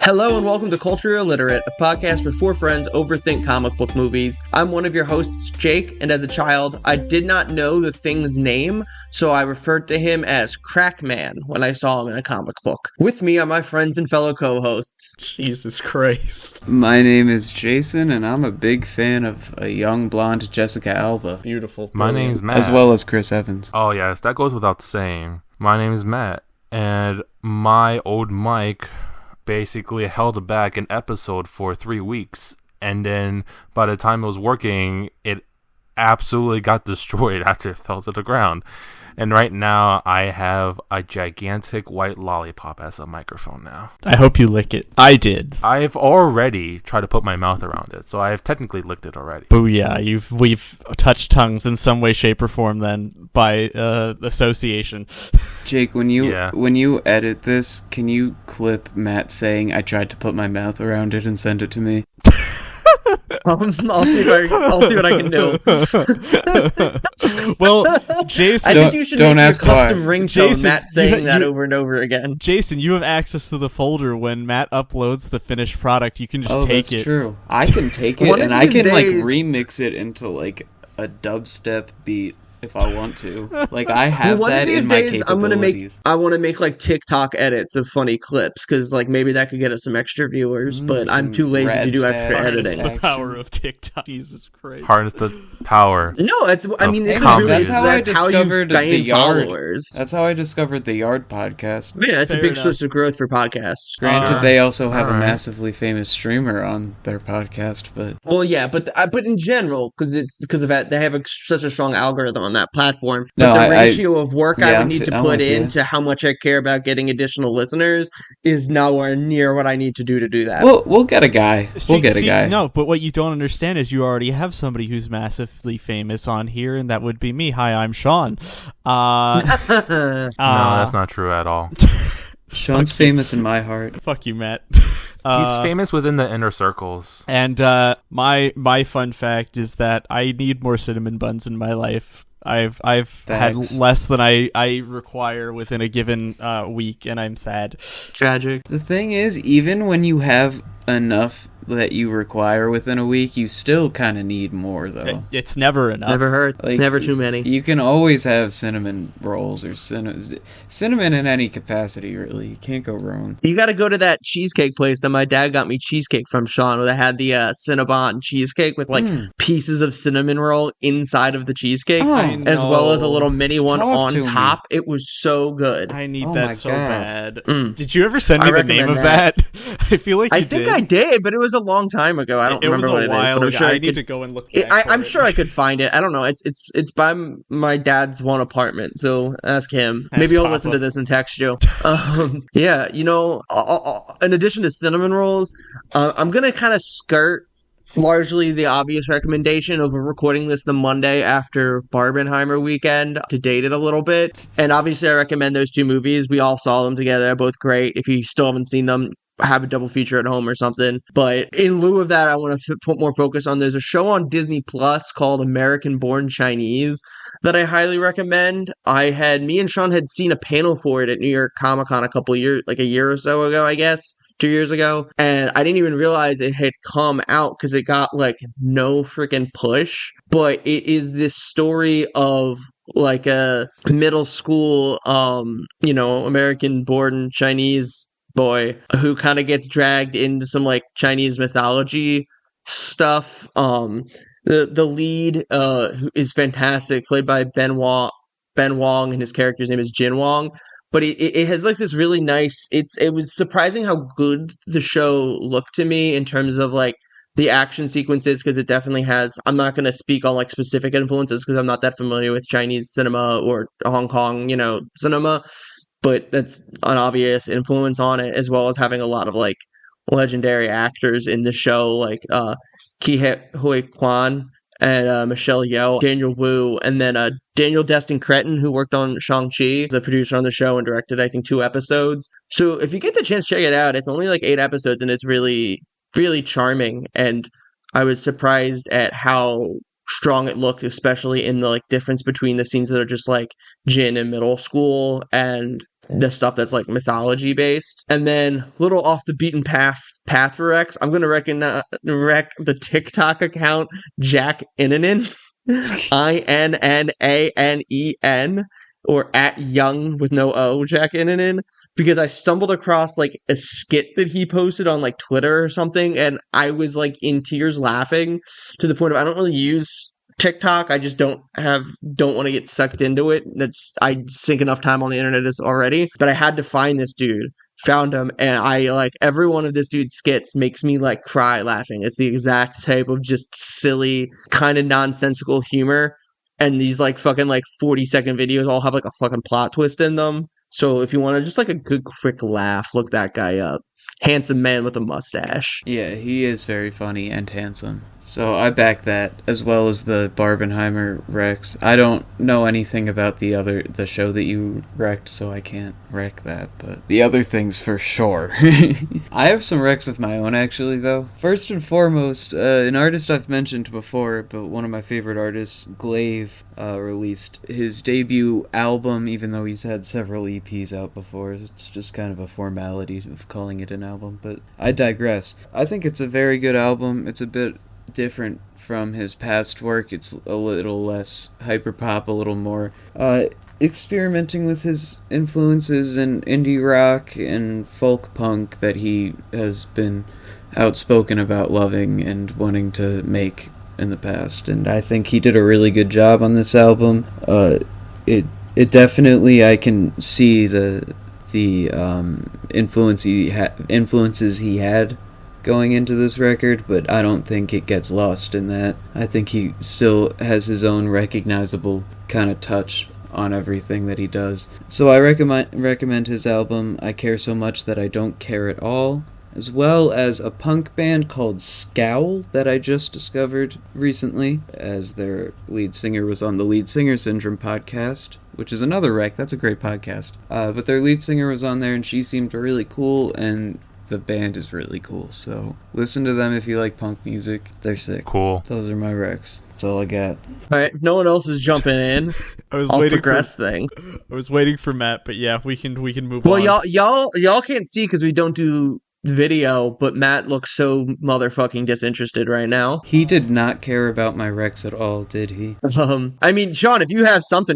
Hello and welcome to Culture Illiterate, a podcast where four friends overthink comic book movies. I'm one of your hosts, Jake, and as a child, I did not know the thing's name, so I referred to him as Crackman when I saw him in a comic book. With me are my friends and fellow co-hosts. Jesus Christ. My name is Jason, and I'm a big fan of a young blonde Jessica Alba. Beautiful. My name's Matt. As well as Chris Evans. Oh, yes, that goes without saying. My name is Matt, and my old mic basically held back an episode for 3 weeks, and then by the time it was working, it absolutely got destroyed after it fell to the ground. And right now, I have a gigantic white lollipop as a microphone now. I hope you lick it. I did. I've already tried to put my mouth around it, so I have technically licked it already. Booyah. We've touched tongues in some way, shape, or form then, by association. Jake, when you edit this, can you clip Matt saying, "I tried to put my mouth around it," and send it to me? I'll see what I can do. Well, Jason, I think you should make your custom ringtone, Matt saying that over and over again. Jason, you have access to the folder. When Matt uploads the finished product, you can just take it. That's true. I can take it, and I can remix it into a dubstep beat if I want to. I have that in my capabilities. I want to make TikTok edits of funny clips, because maybe that could get us some extra viewers, but I'm too lazy to do extra editing. Harness the power of TikTok. Jesus Christ. Harness the power. No, it's that's how I discovered the Yard. Followers. That's how I discovered the Yard podcast. Yeah, it's a big source of growth for podcasts. Granted, they also have a massively famous streamer on their podcast, but... Well, yeah, but in general, because of that, they have such a strong algorithm on that platform. But the ratio of work I would need to put into how much I care about getting additional listeners is nowhere near what I need to do that. We'll get a guy. We'll get a guy. No, but what you don't understand is you already have somebody who's massively famous on here, and that would be me. Hi, I'm Sean. No, that's not true at all. Sean's famous in my heart. Fuck you, Matt. He's famous within the inner circles. And my fun fact is that I need more cinnamon buns in my life. I've had less than I require within a given week, and I'm sad. Tragic. The thing is, even when you have enough that you require within a week, you still kind of need more, though. It's never enough. Never heard. Never too many. You can always have cinnamon rolls or cinnamon in any capacity, really. You can't go wrong. You got to go to that cheesecake place that my dad got me cheesecake from, Sean, where they had the Cinnabon cheesecake with pieces of cinnamon roll inside of the cheesecake, as well as a little mini one on top. It was so good. I need that so bad. Did you ever send me the name of that? I feel like I think I did, but it was a long time ago. I don't remember what it is. But I'm sure I need to go and look. I'm sure I could find it. I don't know. It's by my dad's one apartment, so ask him. Maybe he'll listen to this and text you. Yeah, in addition to cinnamon rolls, I'm gonna kind of skirt largely the obvious recommendation of recording this the Monday after Barbenheimer weekend to date it a little bit. And obviously I recommend those two movies. We all saw them together. They're both great. If you still haven't seen them, have a double feature at home or something. But in lieu of that, I want to put more focus on, there's a show on Disney Plus called American Born Chinese that I highly recommend. Me and Sean had seen a panel for it at New York Comic Con a year or so ago, I guess. 2 years ago, and I didn't even realize it had come out because it got no freaking push. But it is this story of a middle school American born Chinese boy who kind of gets dragged into some Chinese mythology stuff. The lead is fantastic, played by Ben Wong, and his character's name is Jin Wong. But it has this really nice. It was surprising how good the show looked to me in terms of the action sequences, because it definitely has. I'm not going to speak on specific influences because I'm not that familiar with Chinese cinema or Hong Kong, cinema. But that's an obvious influence on it, as well as having a lot of legendary actors in the show, Ke Huy Quan and Michelle Yeoh, Daniel Wu, and then Daniel Destin Cretton, who worked on Shang-Chi, is a producer on the show and directed, I think, 2 episodes. So if you get the chance, check it out. It's only 8 episodes, and it's really, really charming. And I was surprised at how strong it looked, especially in the difference between the scenes that are just Jin in middle school and the stuff that's like mythology based. And then little off the beaten path for Rex, I'm gonna rec the TikTok account Jack Inanen. INNANEN, or at young with no O, Jack Inanen, because I stumbled across like a skit that he posted on like Twitter or something, and I was like in tears laughing to the point of I don't really use TikTok. I just don't want to get sucked into it. I sink enough time on the internet as already, but I had to find this dude. Found him, and I like every one of this dude's skits makes me like cry laughing. It's the exact type of just silly, kind of nonsensical humor, and these like fucking like 40-second videos all have like a fucking plot twist in them. So if you want to just like a good quick laugh, look that guy up. Handsome man with a mustache. Yeah, he is very funny and handsome. So I back that, as well as the Barbenheimer Rex. I don't know anything about the show that you wrecked, so I can't wreck that, but the other things for sure. I have some wrecks of my own, actually, though. First and foremost, an artist I've mentioned before, but one of my favorite artists, Glaive, released his debut album, even though he's had several EPs out before. It's just kind of a formality of calling it an album, but I digress. I think it's a very good album. It's a bit different from his past work. It's a little less hyperpop, a little more experimenting with his influences in indie rock and folk punk that he has been outspoken about loving and wanting to make in the past, and I think he did a really good job on this album. It definitely, I can see the influences he had going into this record, but I don't think it gets lost in that. I think he still has his own recognizable kind of touch on everything that he does. So I recommend his album, I Care So Much That I Don't Care At All, as well as a punk band called Scowl that I just discovered recently, as their lead singer was on the Lead Singer Syndrome podcast, which is another rec. That's a great podcast. But their lead singer was on there, and she seemed really cool, and the band is really cool. So listen to them if you like punk music. They're sick. Cool. Those are my recs. That's all I got. All right, if no one else is jumping in, I'll progress thing. I was waiting for Matt, but yeah, we can move on. Well, y'all can't see because we don't do video, but Matt looks so motherfucking disinterested right now. He did not care about my recs at all, did he? I mean, Sean, if you have something,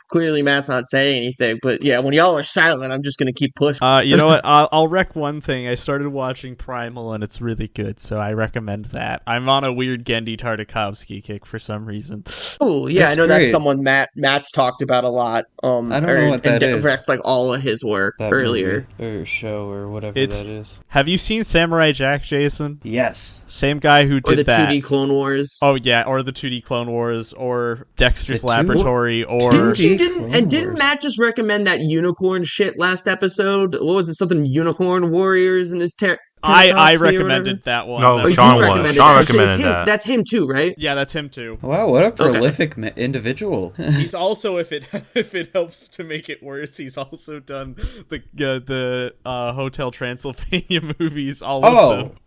clearly Matt's not saying anything, but yeah, when y'all are silent, I'm just gonna keep pushing. You know what? I'll rec one thing. I started watching Primal, and it's really good, so I recommend that. I'm on a weird Gendy Tartakovsky kick for some reason. Oh yeah, I know great. That's someone Matt's talked about a lot. I don't know what that is. Wrecked like all of his work that earlier, movie or show or whatever. That is. Have you seen Samurai Jack, Jason? Yes. Same guy who did that. Or the 2D Clone Wars. Oh yeah, or the 2D Clone Wars, or Dexter's Laboratory, or didn't Matt just recommend that unicorn shit last episode? What was it? Something Unicorn Warriors in his I recommended that one. No, Sean recommended that. That's him too, right? Yeah, that's him too. Wow, what a prolific individual. He's also, if it helps to make it worse, he's also done the Hotel Transylvania movies. All of them.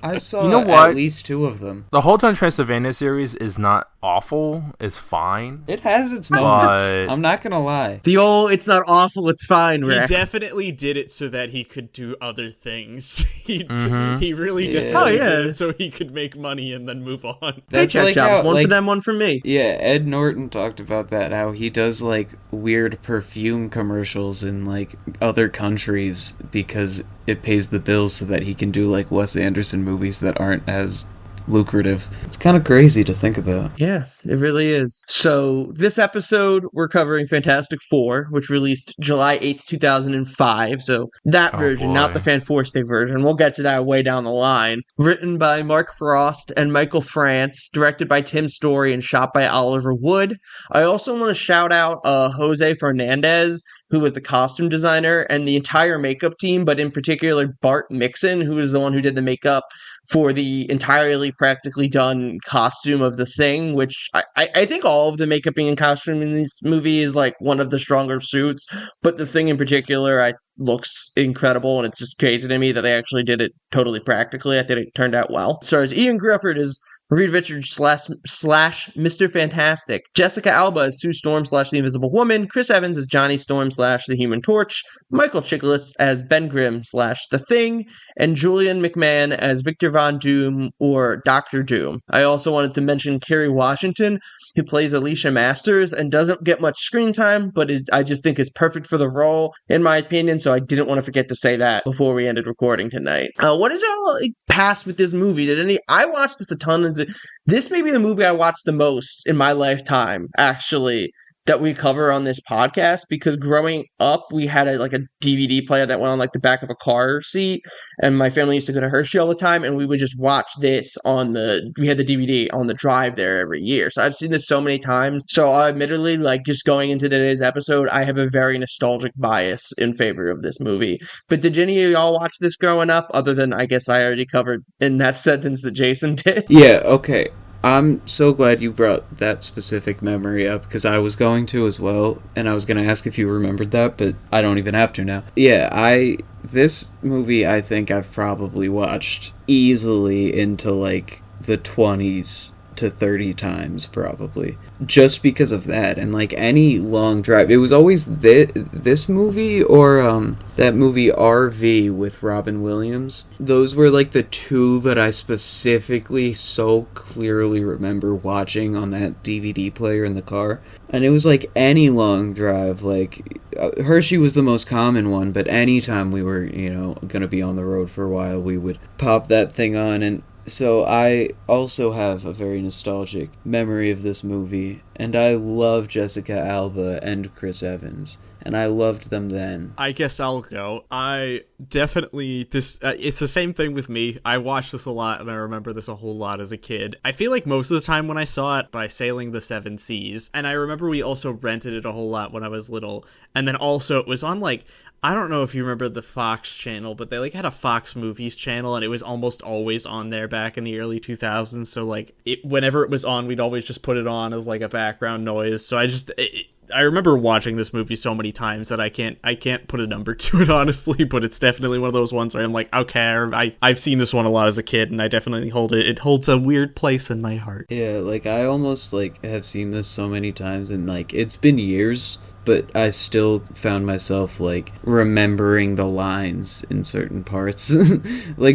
I saw at least 2 of them. The Hotel Transylvania series is not awful. It's fine. It has its moments. I'm not gonna lie. It's not awful. It's fine. Rick. He definitely did it so that he could do other things. He really definitely did it so he could make money and then move on. That's like job. One for them, one for me. Yeah, Ed Norton talked about that, how he does like weird perfume commercials in like other countries because it pays the bills so that he can do like Wes Anderson movies that aren't as lucrative. It's kind of crazy to think about. Yeah, it really is. So this episode, we're covering Fantastic Four, which released July 8th, 2005. So that version, not the Fan Force Day version. We'll get to that way down the line. Written by Mark Frost and Michael France, directed by Tim Story, and shot by Oliver Wood. I also want to shout out Jose Fernandez, who was the costume designer, and the entire makeup team, but in particular Bart Mixon, who was the one who did the makeup for the entirely practically done costume of the Thing, which I think all of the makeup and costume in this movie is like one of the stronger suits, but the Thing in particular looks incredible, and it's just crazy to me that they actually did it totally practically. I think it turned out well. So as Ian Griffith is Reed Richards slash Mr. Fantastic. Jessica Alba as Sue Storm slash the Invisible Woman. Chris Evans as Johnny Storm slash the Human Torch. Michael Chiklis as Ben Grimm slash the Thing. And Julian McMahon as Victor Von Doom or Dr. Doom. I also wanted to mention Kerry Washington, who plays Alicia Masters and doesn't get much screen time, but I just think is perfect for the role, in my opinion, so I didn't want to forget to say that before we ended recording tonight. What did y'all pass with this movie? I watched this a ton. This may be the movie I watched the most in my lifetime, actually, that we cover on this podcast, because growing up we had a DVD player that went on the back of a car seat, and my family used to go to Hershey all the time, and we would just watch this we had the DVD on the drive there every year. So I've seen this so many times. So admittedly, just going into today's episode, I have a very nostalgic bias in favor of this movie. But did any of y'all watch this growing up, other than I guess I already covered in that sentence that Jason did? Yeah, okay. I'm so glad you brought that specific memory up, because I was going to as well, and I was going to ask if you remembered that, but I don't even have to now. Yeah, this movie I think I've probably watched easily into the 20s to 30 times probably, just because of that. And any long drive, it was always this movie or that movie RV with Robin Williams. Those were the two that I specifically so clearly remember watching on that DVD player in the car. And it was any long drive, Hershey was the most common one, but anytime we were gonna be on the road for a while, we would pop that thing on. And so I also have a very nostalgic memory of this movie, and I love Jessica Alba and Chris Evans, and I loved them then. I guess I'll go. I definitely, it's the same thing with me. I watched this a lot, and I remember this a whole lot as a kid. I feel like most of the time when I saw it, by Sailing the Seven Seas, and I remember we also rented it a whole lot when I was little, and then also it was on I don't know if you remember the Fox channel, but they had a Fox Movies channel, and it was almost always on there back in the early 2000s. So whenever it was on, we'd always just put it on as a background noise. So I remember watching this movie so many times that I can't put a number to it, honestly, but it's definitely one of those ones where I'm okay, I've seen this one a lot as a kid, and I definitely it holds a weird place in my heart. Yeah, I almost have seen this so many times, and it's been years, but I still found myself remembering the lines in certain parts,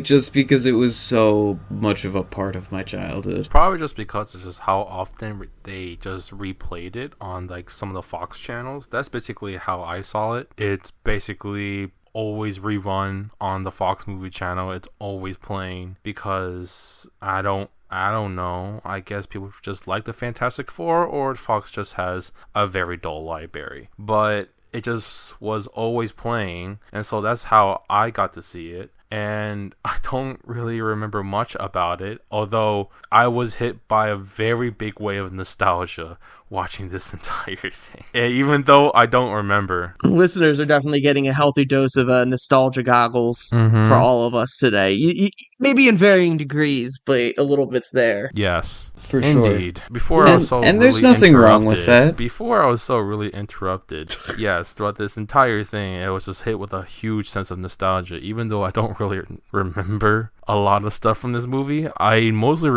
just because it was so much of a part of my childhood. Probably just because it's just how often they just replayed it on some of the Fox channels. That's basically how I saw it. It's basically always rerun on the Fox movie channel. It's always playing because I don't know. I guess people just like the Fantastic Four, or Fox just has a very dull library. But it just was always playing, and so that's how I got to see it. And I don't really remember much about it, although I was hit by a very big wave of nostalgia watching this entire thing, and even though I don't remember. Listeners are definitely getting a healthy dose of nostalgia goggles for all of us today. Maybe in varying degrees, but a little bit's there. Yes, for indeed. Sure. Before I was so and there's nothing wrong with that. Before I was so really interrupted. Yes, throughout this entire thing, I was just hit with a huge sense of nostalgia, even though I don't really remember a lot of stuff from this movie. I mostly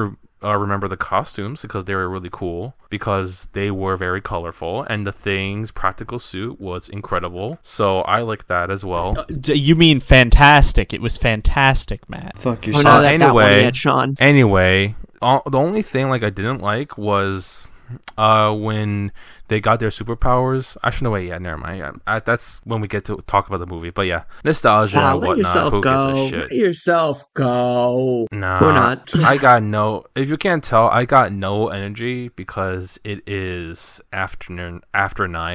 remember the costumes because they were really cool, because they were very colorful, and the Thing's practical suit was incredible, so I like that as well. You mean fantastic? It was fantastic, Matt. Fuck yourself. Anyway, the only thing I didn't like was when they got their superpowers. Actually, no, wait, yeah, never mind. Yeah, that's when we get to talk about the movie. But yeah, nostalgia and whatnot. Who gives a shit? Let yourself go. Nah, or not. I got no. If you can't tell, I got no energy because it is after 9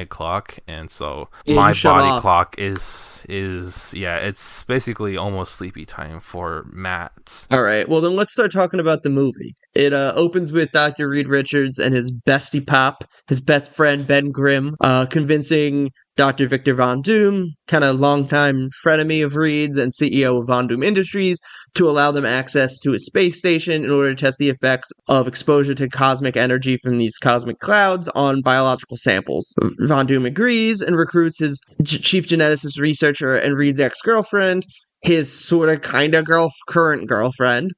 o'clock, and so my body clock is it's basically almost sleepy time for Matt. All right, well then let's start talking about the movie. It opens with Dr. Reed Richards and his bestie pop, his best friend Ben Grimm, convincing Dr. Victor Von Doom, kind of longtime frenemy of Reed's and CEO of Von Doom Industries, to allow them access to a space station in order to test the effects of exposure to cosmic energy from these cosmic clouds on biological samples. Von Doom agrees and recruits his chief geneticist researcher and Reed's ex-girlfriend, his sort of kind of current girlfriend,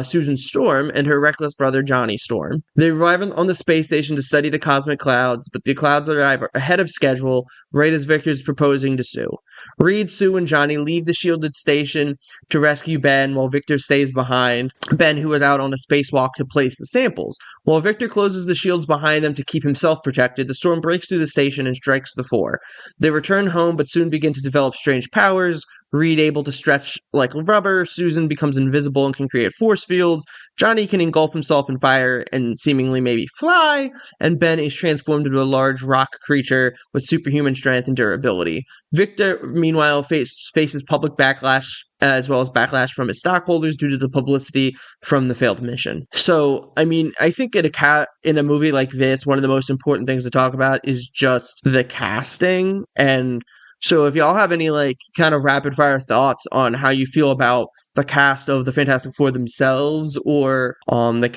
Susan Storm, and her reckless brother Johnny Storm. They arrive on the space station to study the cosmic clouds, but the clouds arrive ahead of schedule, right as Victor's proposing to Sue. Reed, Sue, and Johnny leave the shielded station to rescue Ben, while Victor stays behind. Ben, who is out on a spacewalk to place the samples. While Victor closes the shields behind them to keep himself protected, the storm breaks through the station and strikes the four. They return home, but soon begin to develop strange powers. Reed able to stretch like rubber, Susan becomes invisible and can create force fields, Johnny can engulf himself in fire and seemingly maybe fly, and Ben is transformed into a large rock creature with superhuman strength and durability. Victor, meanwhile, faces public backlash as well as backlash from his stockholders due to the publicity from the failed mission. So, I mean, I think in a movie like this, one of the most important things to talk about is just the casting. And so if y'all have any like kind of rapid fire thoughts on how you feel about the cast of the Fantastic Four themselves, or the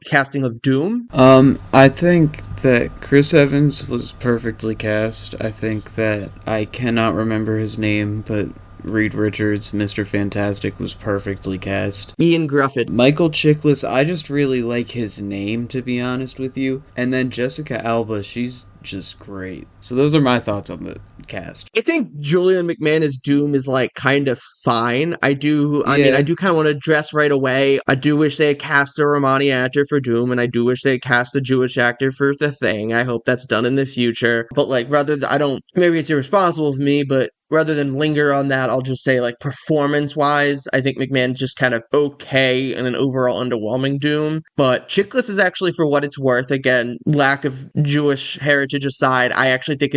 casting of Doom. I think that Chris Evans was perfectly cast. I think that I cannot remember his name, but Reed Richards, Mr. Fantastic, was perfectly cast. Ian Grufford. Michael Chiklis, I just really like his name, to be honest with you. And then Jessica Alba, she's just great. So those are my thoughts on the cast. I think Julian McMahon as Doom is like kind of fine. I mean, I do kind of want to address right away. I do wish they had cast a Romani actor for Doom, and I do wish they had cast a Jewish actor for The Thing. I hope that's done in the future. But like, maybe it's irresponsible of me, but rather than linger on that, I'll just say, like, performance-wise, I think McMahon just kind of okay in an overall underwhelming Doom. But Chiklis is actually, for what it's worth, again, lack of Jewish heritage aside, I actually think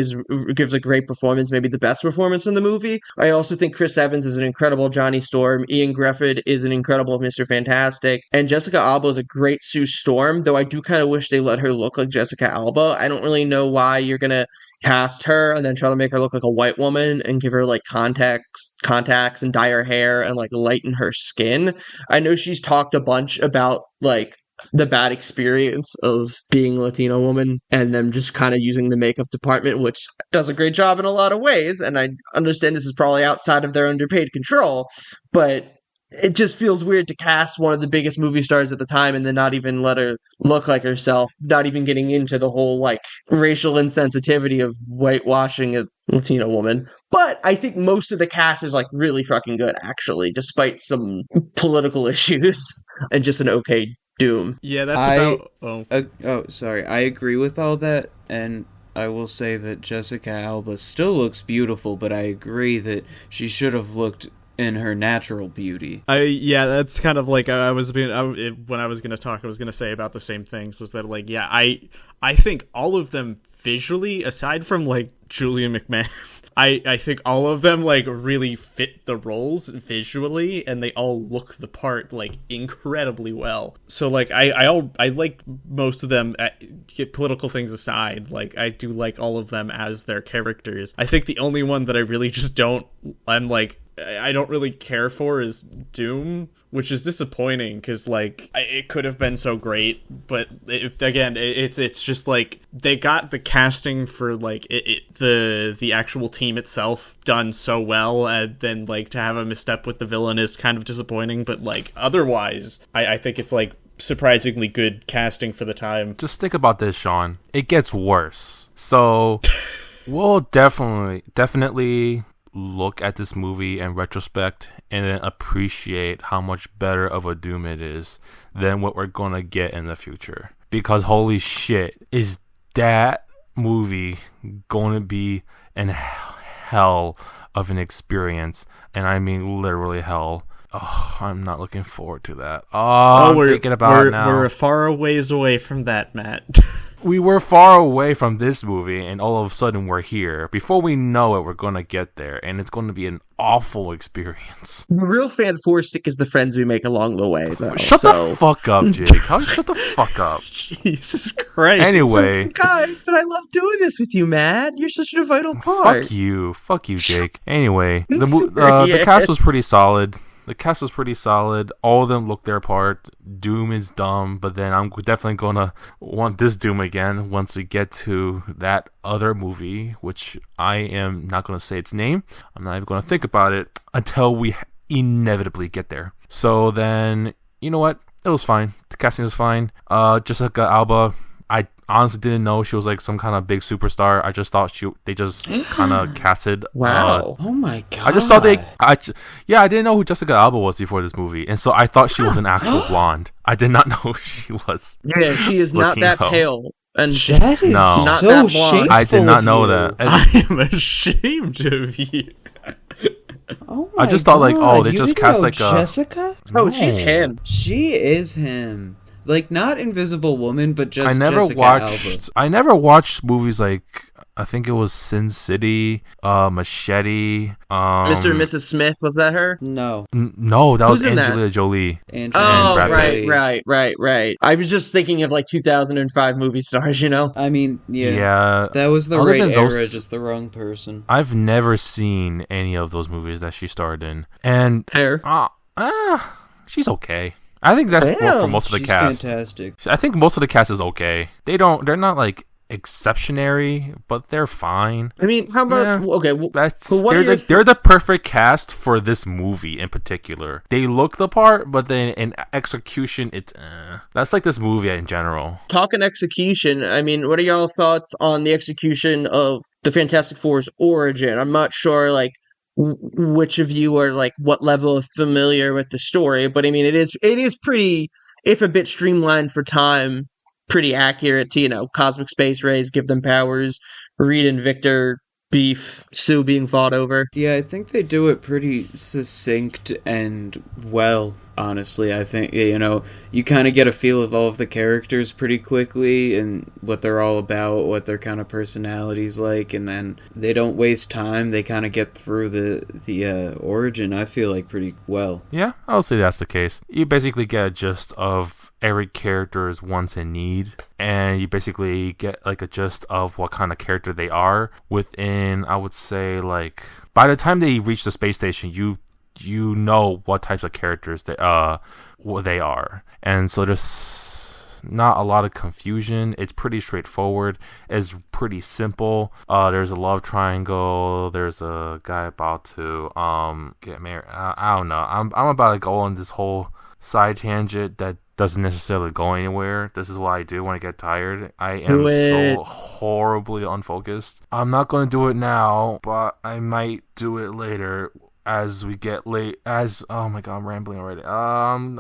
gives a great performance, maybe the best performance in the movie. I also think Chris Evans is an incredible Johnny Storm. Ian Grufford is an incredible Mr. Fantastic. And Jessica Alba is a great Sue Storm, though I do kind of wish they let her look like Jessica Alba. I don't really know why you're going to cast her and then try to make her look like a white woman and give her like contacts and dye her hair and like lighten her skin. I know she's talked a bunch about like the bad experience of being a Latino woman and them just kind of using the makeup department, which does a great job in a lot of ways, and I understand this is probably outside of their underpaid control, but it just feels weird to cast one of the biggest movie stars at the time and then not even let her look like herself, not even getting into the whole, like, racial insensitivity of whitewashing a Latino woman. But I think most of the cast is, like, really fucking good, actually, despite some political issues and just an okay Doom. Yeah, that's sorry. I agree with all that, and I will say that Jessica Alba still looks beautiful, but I agree that she should have looked in her natural beauty. That's kind of like when I was gonna talk, I was gonna say about the same things. Was that like, yeah, I think all of them visually, aside from like Julia McMahon, I think all of them like really fit the roles visually, and they all look the part like incredibly well. So like I like most of them. Political things aside, like I do like all of them as their characters. I think the only one that I really just don't really care for is Doom, which is disappointing because like it could have been so great, but it's just like they got the casting for like the actual team itself done so well, and then like to have a misstep with the villain is kind of disappointing. But like otherwise, I think it's like surprisingly good casting for the time. Just think about this, Sean. It gets worse. So we'll definitely look at this movie in retrospect and then appreciate how much better of a Doom it is than what we're gonna get in the future. Because holy shit, is that movie going to be an hell of an experience? And I mean literally hell. Oh, I'm not looking forward to that. I'm thinking about it now. We're a far ways away from that, Matt. We were far away from this movie, and all of a sudden we're here. Before we know it, we're going to get there, and it's going to be an awful experience. The real fan stick is the friends we make along the way, though. Shut the fuck up, Jake. Shut the fuck up. Jesus Christ. Anyway. Guys, but I love doing this with you, Matt. You're such a vital part. Fuck you, Jake. Anyway, the cast was pretty solid. All of them look their part. Doom is dumb, but then I'm definitely gonna want this Doom again once we get to that other movie, which I am not gonna say its name. I'm not even gonna think about it until we inevitably get there. So then, you know what? It was fine. The casting was fine. Jessica Alba, I honestly didn't know she was like some kind of big superstar. I just thought they just kind of casted. Wow. Oh my god. I just thought I didn't know who Jessica Alba was before this movie, and so I thought she was an actual blonde. I did not know she was. Yeah, she is not that pale. And that is not so that blonde. shameful. I did not know you. that. I am ashamed of you. Oh my I just thought like, God, oh, they you just didn't cast know like Jessica? Oh, she's him. She is him. Like, not Invisible Woman, but just I never Jessica watched. Alba. I never watched movies like, I think it was Sin City, Machete. Mr. and Mrs. Smith, was that her? No. No, that Who's was in that? Angelina Jolie. Oh, Brad Pitt. right. I was just thinking of like 2005 movie stars, you know? I mean, yeah. Yeah. That was the Other right than those- era, just the wrong person. I've never seen any of those movies that she starred in, and Fair. she's okay. I think that's for most of the She's cast. fantastic. I think most of the cast is okay. They're not like exceptionary, but they're fine. I mean, how about okay? They're the perfect cast for this movie in particular. They look the part, but then in execution, it's that's like this movie in general. Talking execution, I mean, what are y'all thoughts on the execution of the Fantastic Four's origin? I'm not sure, like, which of you are like what level of familiar with the story, but I mean, it is pretty, if a bit streamlined for time, pretty accurate to, you know, cosmic space rays give them powers, Reed and Victor beef, Sue being fought over. Yeah, I think they do it pretty succinct and well, honestly. I think, you know, you kind of get a feel of all of the characters pretty quickly and what they're all about, what their kind of personalities like, and then they don't waste time. They kind of get through the origin, I feel like, pretty well. Yeah, I'll say that's the case. You basically get a gist of every character's wants and need, and you basically get like a gist of what kind of character they are within, I would say, like, by the time they reach the space station, you know what types of characters what they are, and so there's not a lot of confusion. It's pretty straightforward. It's pretty simple. There's a love triangle. There's a guy about to get married. I don't know. I'm about to go on this whole side tangent that doesn't necessarily go anywhere. This is what I do when I get tired. I am so horribly unfocused. I'm not going to do it now, but I might do it later as we get late. Oh my god, I'm rambling already. I'm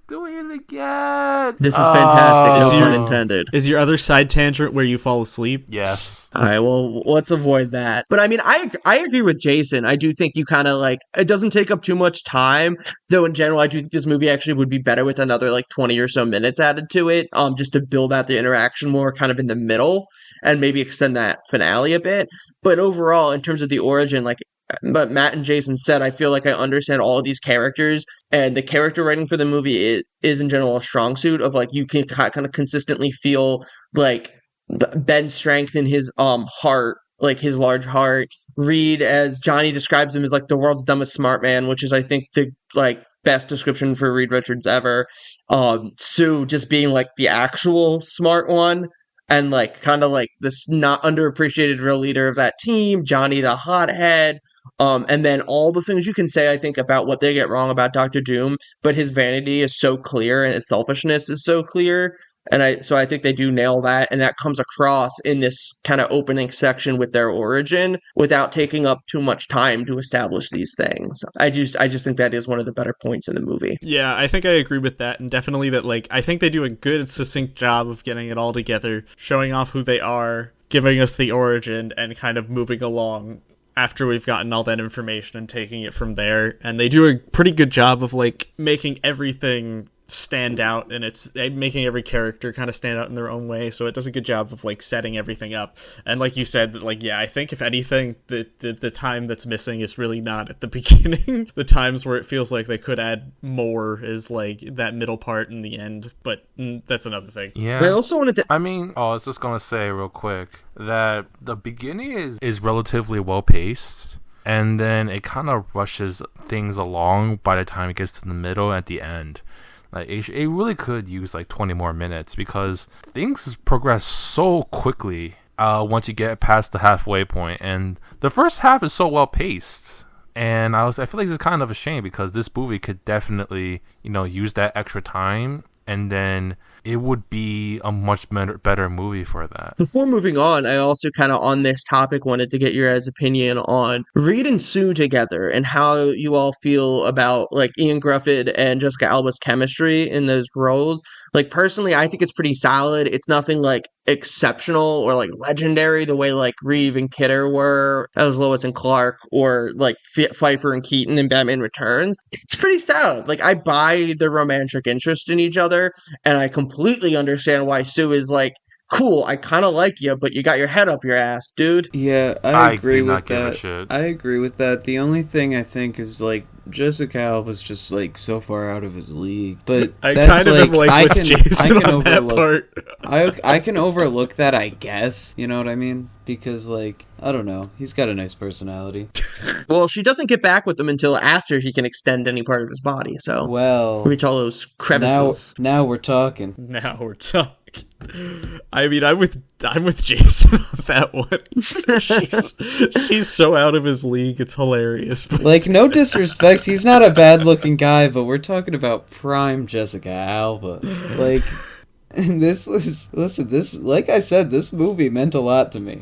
doing it again. This is fantastic. No pun intended. Is your other side tangent where you fall asleep? Yes. All right, well, let's avoid that. But I mean, I agree with Jason. I do think you kind of like, it doesn't take up too much time, though in general, I do think this movie actually would be better with another like 20 or so minutes added to it, just to build out the interaction more kind of in the middle and maybe extend that finale a bit. But overall, in terms of the origin, like, but Matt and Jason said, I feel like I understand all of these characters, and the character writing for the movie is in general a strong suit of like, you can kind of consistently feel like Ben's strength in his heart, like his large heart. Reed, as Johnny describes him, is like the world's dumbest smart man, which is, I think, the like best description for Reed Richards ever. Sue just being like the actual smart one, and like kind of like this not underappreciated real leader of that team. Johnny the hothead. And then all the things you can say, I think, about what they get wrong about Doctor Doom, but his vanity is so clear and his selfishness is so clear. And I think they do nail that, and that comes across in this kind of opening section with their origin without taking up too much time to establish these things. I just think that is one of the better points in the movie. Yeah, I think I agree with that, and definitely that, like, I think they do a good, succinct job of getting it all together, showing off who they are, giving us the origin, and kind of moving along after we've gotten all that information and taking it from there. And they do a pretty good job of, like, making everything stand out, and it's making every character kind of stand out in their own way, so it does a good job of like setting everything up. And like you said, that like, yeah, I think if anything, the time that's missing is really not at the beginning. The times where it feels like they could add more is like that middle part in the end, but that's another thing. Yeah, I also wanted to, I was just gonna say real quick that the beginning is relatively well paced, and then it kind of rushes things along by the time it gets to the middle at the end. Like, it really could use like 20 more minutes, because things progress so quickly once you get past the halfway point, and the first half is so well paced, And I feel like it's kind of a shame because this movie could definitely, use that extra time, and then it would be a much better movie for that. Before moving on, I also kind of on this topic wanted to get your guys' opinion on Reed and Sue together and how you all feel about like Ian Grufford and Jessica Alba's chemistry in those roles. Like personally, I think it's pretty solid. It's nothing like exceptional or like legendary the way like Reeve and Kidder were as Lois and Clark, or like Pfeiffer and Keaton in Batman Returns. It's pretty solid. Like I buy the romantic interest in each other, and I completely understand why Sue is like, cool, I kind of like you, but you got your head up your ass, dude. Yeah, I agree with give a that. shit. I agree with that. The only thing I think is like Jessica Alba's just like so far out of his league. But I that's kind of am like with Jason on that part. I can overlook that, I guess. You know what I mean? Because like, I don't know, he's got a nice personality. Well, she doesn't get back with him until after he can extend any part of his body, so well, reach all those crevices. Now we're talking. Now we're talking. I mean, I'm with Jason on that one. she's so out of his league, it's hilarious. But... like, no disrespect, he's not a bad-looking guy, but we're talking about prime Jessica Alba. Like, this, like I said, this movie meant a lot to me.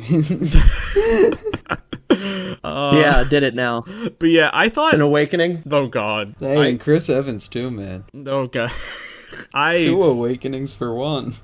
Yeah, did it now. But yeah, I thought An Awakening. Oh God. Hey, and Chris Evans too, man. Oh God. 2 awakenings for 1.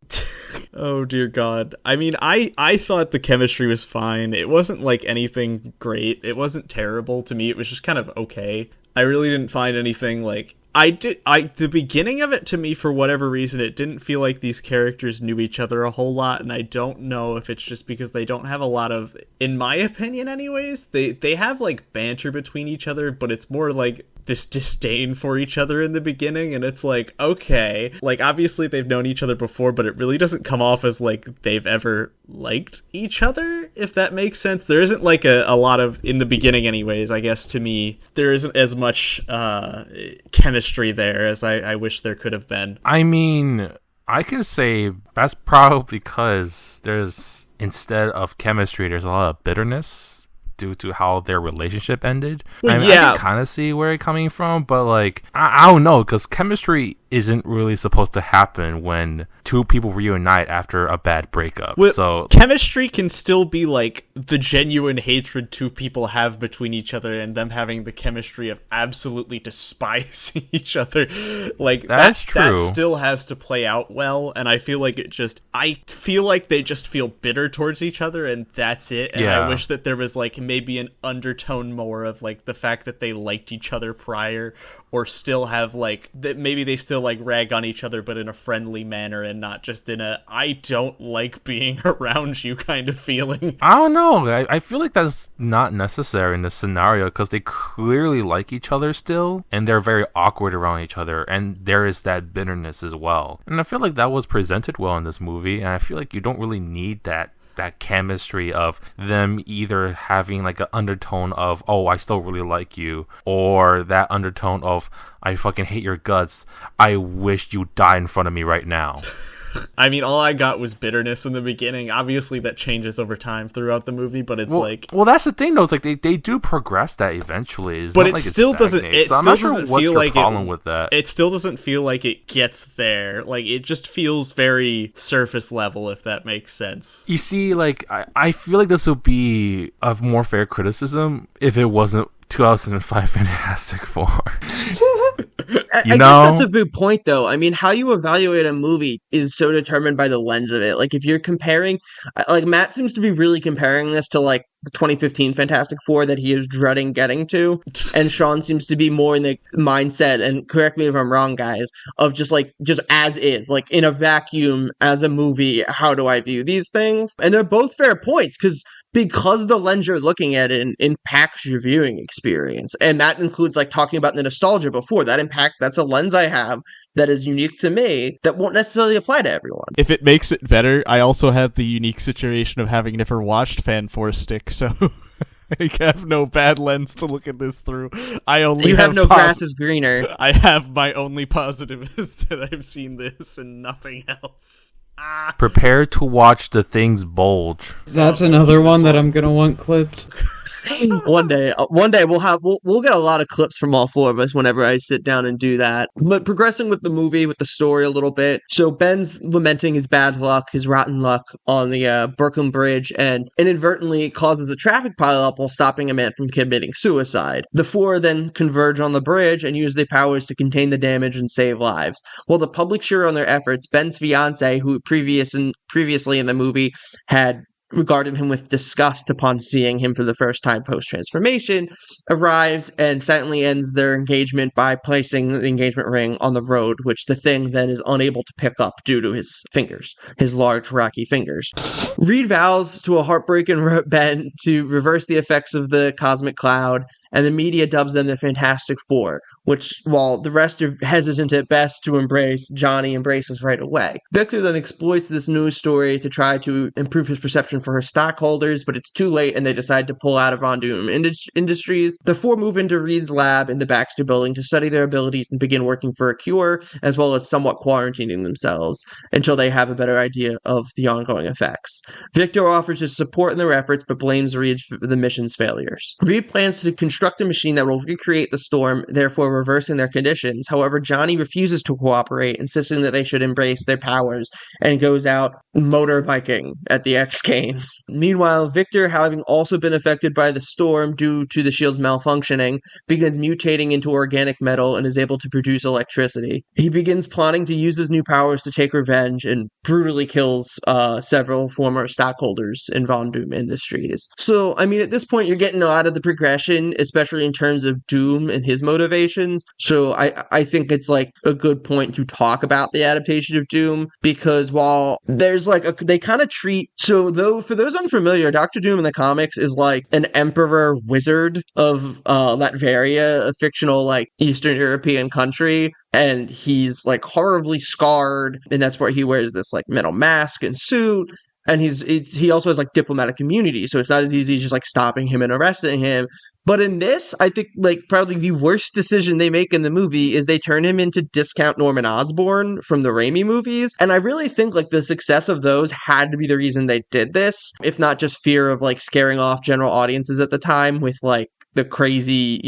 Oh dear God. I mean, I thought the chemistry was fine. It wasn't like anything great. It wasn't terrible to me. It was just kind of okay. I really didn't find anything like the beginning of it, to me, for whatever reason, it didn't feel like these characters knew each other a whole lot, and I don't know if it's just because they don't have a lot of, in my opinion anyways, they have like banter between each other, but it's more like this disdain for each other in the beginning, and it's like, okay, like obviously they've known each other before, but it really doesn't come off as like they've ever liked each other, if that makes sense. There isn't like a lot of, in the beginning anyways, I guess, to me, there isn't as much chemistry there as I wish there could have been. I mean, I can say that's probably because there's, instead of chemistry, there's a lot of bitterness due to how their relationship ended. Well, I mean, yeah. I can kind of see where it's coming from, but like, I don't know, because chemistry isn't really supposed to happen when 2 people reunite after a bad breakup. Well, so chemistry can still be like the genuine hatred 2 people have between each other, and them having the chemistry of absolutely despising each other. Like that's true. That still has to play out well, and I feel like I feel like they just feel bitter towards each other, and that's it. And yeah. I wish that there was like maybe an undertone more of like the fact that they liked each other prior, or still have like that, maybe they still like rag on each other, but in a friendly manner and not just in a I don't like being around you kind of feeling. I don't know. I feel like that's not necessary in this scenario, because they clearly like each other still, and they're very awkward around each other, and there is that bitterness as well. And I feel like that was presented well in this movie, and I feel like you don't really need that chemistry of them either having like an undertone of, oh, I still really like you, or that undertone of, I fucking hate your guts, I wish you died in front of me right now. I mean, all I got was bitterness in the beginning. Obviously, that changes over time throughout the movie, but it's well, that's the thing, though. It's like they do progress that eventually. It's but not it like still doesn't. It so I'm still not sure doesn't what's feel your like problem with that. It still doesn't feel like it gets there. Like it just feels very surface level, if that makes sense. You see, like I feel like this would be a more fair criticism if it wasn't 2005 Fantastic Four. I guess that's a good point, though. I mean, how you evaluate a movie is so determined by the lens of it. Like, if you're comparing, like, Matt seems to be really comparing this to, like, the 2015 Fantastic Four that he is dreading getting to, and Sean seems to be more in the mindset, and correct me if I'm wrong, guys, of just as is, like, in a vacuum, as a movie, how do I view these things? And they're both fair points, because the lens you're looking at it impacts your viewing experience. And that includes like talking about the nostalgia before. That's a lens I have that is unique to me that won't necessarily apply to everyone. If it makes it better, I also have the unique situation of having never watched Fan Four Stick, so I have no bad lens to look at this through. You have no grass is greener. I have my only positive is that I've seen this and nothing else. Prepare to watch The Things bulge. That's another one that I'm gonna want clipped. One day we'll get a lot of clips from all four of us whenever I sit down and do that. But progressing with the movie, with the story a little bit. So Ben's lamenting his bad luck, his rotten luck on the Brooklyn Bridge, and inadvertently causes a traffic pileup while stopping a man from committing suicide. The four then converge on the bridge and use their powers to contain the damage and save lives. While the public cheer on their efforts, Ben's fiance, who previously in the movie had regarded him with disgust upon seeing him for the first time post-transformation, arrives and silently ends their engagement by placing the engagement ring on the road, which the Thing then is unable to pick up due to his fingers, his large, rocky fingers. Reed vows to a heartbroken Ben to reverse the effects of the cosmic cloud, and the media dubs them the Fantastic Four, which, while the rest are hesitant at best to embrace, Johnny embraces right away. Victor then exploits this news story to try to improve his perception for his stockholders, but it's too late and they decide to pull out of Von Doom Industries. The four move into Reed's lab in the Baxter building to study their abilities and begin working for a cure, as well as somewhat quarantining themselves, until they have a better idea of the ongoing effects. Victor offers his support in their efforts, but blames Reed for the mission's failures. Reed plans to construct a machine that will recreate the storm, therefore reversing their conditions. However, Johnny refuses to cooperate, insisting that they should embrace their powers, and goes out motorbiking at the X Games. Meanwhile, Victor, having also been affected by the storm due to the shield's malfunctioning, begins mutating into organic metal and is able to produce electricity. He begins plotting to use his new powers to take revenge and brutally kills several former stockholders in Von Doom Industries. So, I mean, at this point, you're getting a lot of the progression, especially in terms of Doom and his motivations. So I think it's like a good point to talk about the adaptation of Doom, because while there's like they kind of treat, so though for those unfamiliar, Dr. Doom in the comics is like an emperor wizard of Latveria, a fictional like Eastern European country, and he's like horribly scarred, and that's where he wears this like metal mask and suit. And he also has like diplomatic immunity, so it's not as easy as just like stopping him and arresting him. But in this, I think like probably the worst decision they make in the movie is they turn him into discount Norman Osborn from the Raimi movies. And I really think like the success of those had to be the reason they did this, if not just fear of like scaring off general audiences at the time with like the crazy,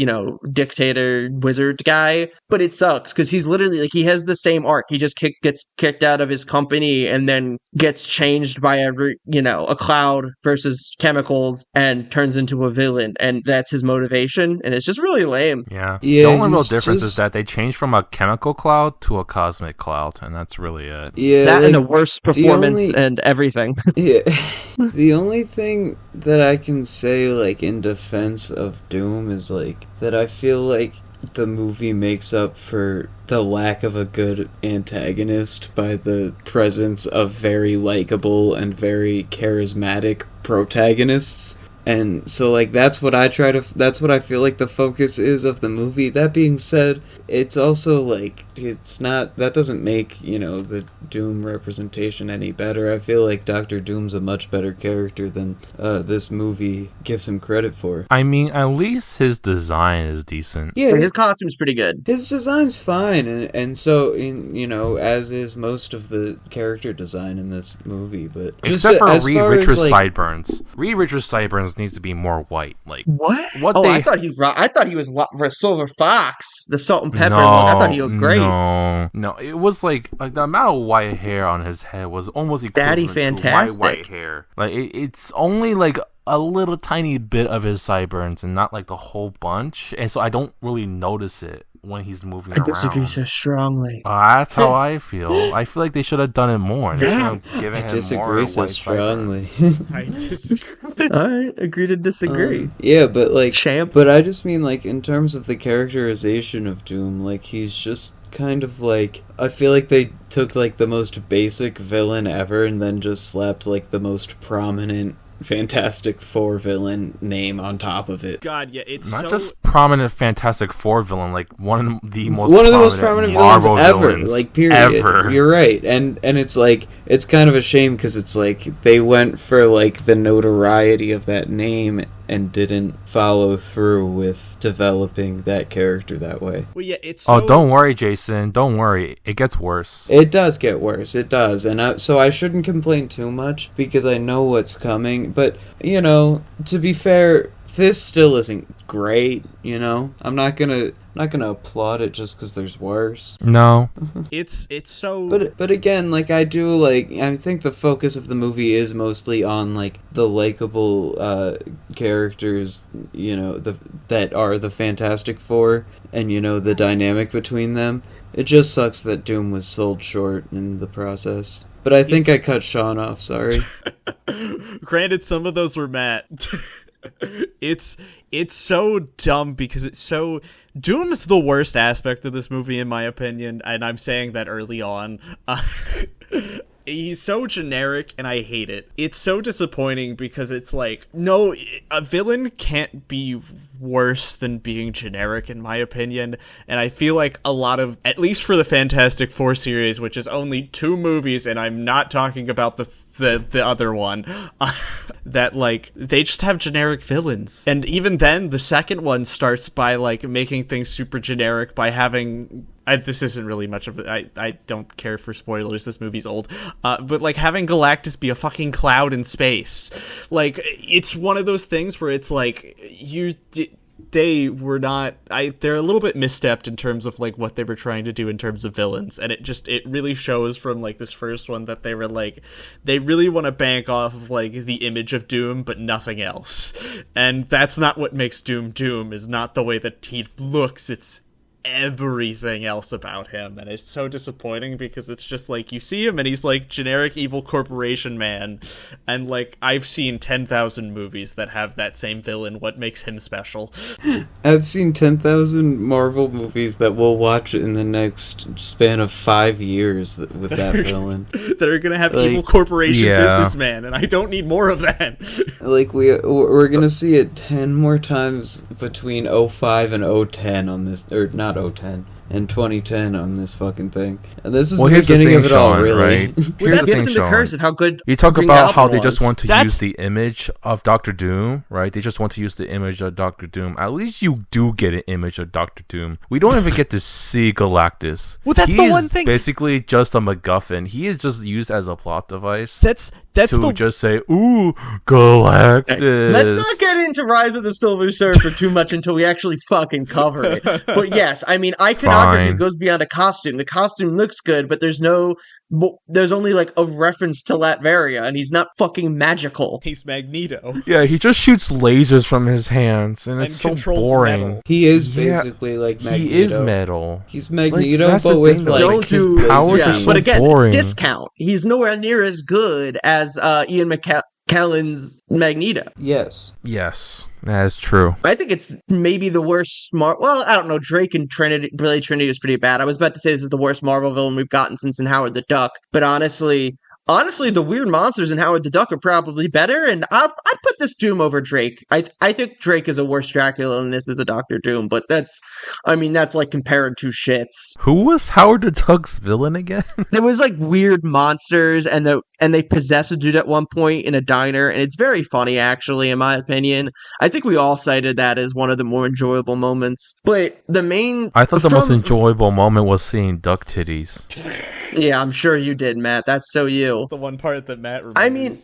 dictator wizard guy. But it sucks because he's literally like, he has the same arc. He just gets kicked out of his company and then gets changed by a cloud versus chemicals and turns into a villain. And that's his motivation. And it's just really lame. Yeah. The only real difference is that they changed from a chemical cloud to a cosmic cloud. And that's really it. Yeah. That and the worst performance and everything. Yeah. The only thing that I can say, like, in defense of Doom is, like, that I feel like the movie makes up for the lack of a good antagonist by the presence of very likable and very charismatic protagonists. And so, like, that's what I feel like the focus is of the movie. That being said, it's also, like, that doesn't make, the Doom representation any better. I feel like Dr. Doom's a much better character than this movie gives him credit for. I mean, at least his design is decent. Yeah, his costume's pretty good. His design's fine, and so, as is most of the character design in this movie, but... Except for Reed Richards' sideburns. Reed Richards' sideburns needs to be more white. Like what? I thought he was for Silver Fox, the salt and pepper look. I thought he looked great. No, it was like the amount of white hair on his head was almost equivalent to white hair. Like it's only like a little tiny bit of his sideburns and not like the whole bunch, and so I don't really notice it when he's moving around. I disagree so strongly. That's how I feel. I feel like they should have done it more. I disagree so strongly. I disagree. Alright, agree to disagree. Yeah, but like... Champ. But I just mean, like, in terms of the characterization of Doom, like, he's just kind of like... I feel like they took, like, the most basic villain ever and then just slapped, like, the most prominent Fantastic Four villain name on top of it. God, yeah, it's not just prominent Fantastic Four villain, like one of the most prominent Marvel villains ever, villains, like period. Ever. You're right, and it's like it's kind of a shame because it's like they went for like the notoriety of that name and didn't follow through with developing that character that way. Well, yeah, it's Oh, don't worry, Jason. Don't worry. It gets worse. It does get worse. It does. And so I shouldn't complain too much because I know what's coming. But, to be fair, this still isn't great, you know? I'm not gonna applaud it just because there's worse. No. It's so... But again, like, I think the focus of the movie is mostly on, like, the likable characters, you know, that are the Fantastic Four, and, you know, the dynamic between them. It just sucks that Doom was sold short in the process. But I think I cut Sean off, sorry. Granted, some of those were Matt. It's so dumb because it's so... Doom is the worst aspect of this movie, in my opinion, and I'm saying that early on. He's so generic, and I hate it. It's so disappointing because it's like, no, a villain can't be worse than being generic, in my opinion. And I feel like a lot of, at least for the Fantastic Four series, which is only 2 movies, and I'm not talking about the other one, that, like, they just have generic villains. And even then, the second one starts by, like, making things super generic by having... this isn't really much of it. I don't care for spoilers. This movie's old. But, like, having Galactus be a fucking cloud in space. Like, it's one of those things where it's like, they were not... they're a little bit misstepped in terms of, like, what they were trying to do in terms of villains. And it really shows from, like, this first one that they were, like... They really want to bank off of, like, the image of Doom, but nothing else. And that's not what makes Doom Doom, is not the way that he looks. It's everything else about him, and it's so disappointing because it's just like, you see him and he's like generic evil corporation man, and like, I've seen 10,000 movies that have that same villain. What makes him special? I've seen 10,000 Marvel movies that we'll watch in the next span of 5 years with that villain. That are gonna have evil corporation businessman, and I don't need more of that. Like, we're gonna see it 10 more times between 05 and 010 on this, or not 010, and 2010 on this fucking thing. And this is the beginning of it all, really. Right? Here's the thing, Sean. Curse of how good you talk Green about how Goblin they just was. want to use the image of Doctor Doom, right? They just want to use the image of Doctor Doom. At least you do get an image of Doctor Doom. We don't even get to see Galactus. Well, that's the one thing. Basically, just a MacGuffin. He is just used as a plot device. That's just say, "Ooh, Galactus." Let's not get into Rise of the Silver Surfer too much until we actually fucking cover it. But yes, I mean, iconography goes beyond a costume. The costume looks good, but there's only like a reference to Latveria, and he's not fucking magical. He's Magneto. Yeah, he just shoots lasers from his hands, and it's so boring. Metal. He is basically like Magneto. He is metal. He's Magneto, like, but with like his powers are so but again, boring. discount. He's nowhere near as good as Ian McKellen's Magneto. Yes, that is true. I think it's maybe the worst well, I don't know, Drake and Trinity was pretty bad. I was about to say this is the worst Marvel villain we've gotten since in Howard the Duck, but honestly, the weird monsters in Howard the Duck are probably better, and I'd put this Doom over Drake. I think Drake is a worse Dracula than this is a Dr. Doom, but that's like comparing two shits. Who was Howard the Duck's villain again? There was like weird monsters, and they possess a dude at one point in a diner, and it's very funny, actually, in my opinion. I think we all cited that as one of the more enjoyable moments. But I thought the most enjoyable moment was seeing duck titties. Yeah, I'm sure you did, Matt. That's so you. The one part that Matt remembers. I mean,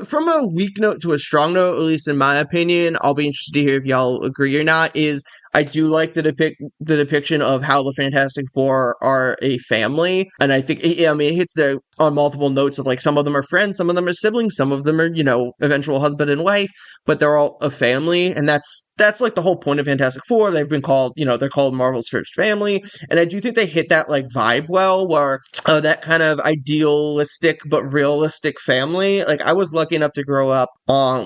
from a weak note to a strong note, at least in my opinion, I'll be interested to hear if y'all agree or not, is I do like the depiction of how the Fantastic Four are a family, and I think it hits there on multiple notes of like some of them are friends, some of them are siblings, some of them are eventual husband and wife, but they're all a family, and that's like the whole point of Fantastic Four. They've been called, they're called Marvel's first family, and I do think they hit that like vibe well, where that kind of idealistic but realistic family. Like, I was lucky enough to grow up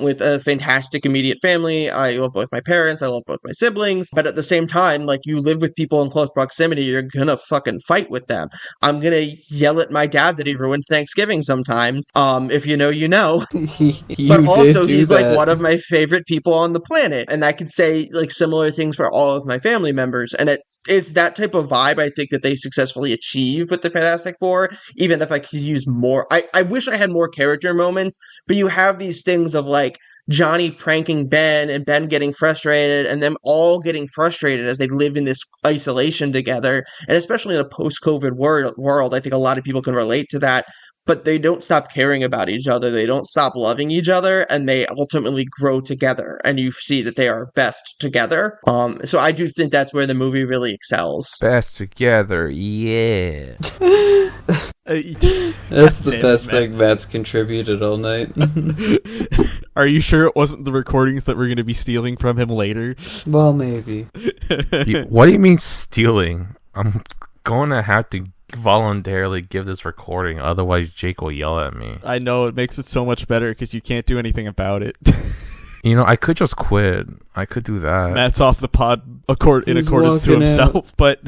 with a fantastic immediate family. I love both my parents, I love both my siblings, but at the same time, like, you live with people in close proximity, you're gonna fucking fight with them. I'm gonna yell at my dad that he ruined Thanksgiving sometimes. If you know, you know. But also, he's like one of my favorite people on the planet, and I could say like similar things for all of my family members, and it's that type of vibe I think that they successfully achieve with the Fantastic Four, even if I could use more. I wish I had more character moments, but you have these things of like Johnny pranking Ben and Ben getting frustrated and them all getting frustrated as they live in this isolation together. And especially in a post-COVID world, I think a lot of people can relate to that. but they don't stop caring about each other. They don't stop loving each other, and they ultimately grow together. And you see that they are best together. So I do think that's where the movie really excels. Best together, yeah. That's the best thing Matt's contributed all night. Are you sure it wasn't the recordings that we're going to be stealing from him later? Well, maybe. What do you mean stealing? I'm going to have to voluntarily give this recording, otherwise Jake will yell at me. I know, it makes it so much better because you can't do anything about it. You know, I could just quit. I could do that. Matt's off the pod in accordance to himself. Out. But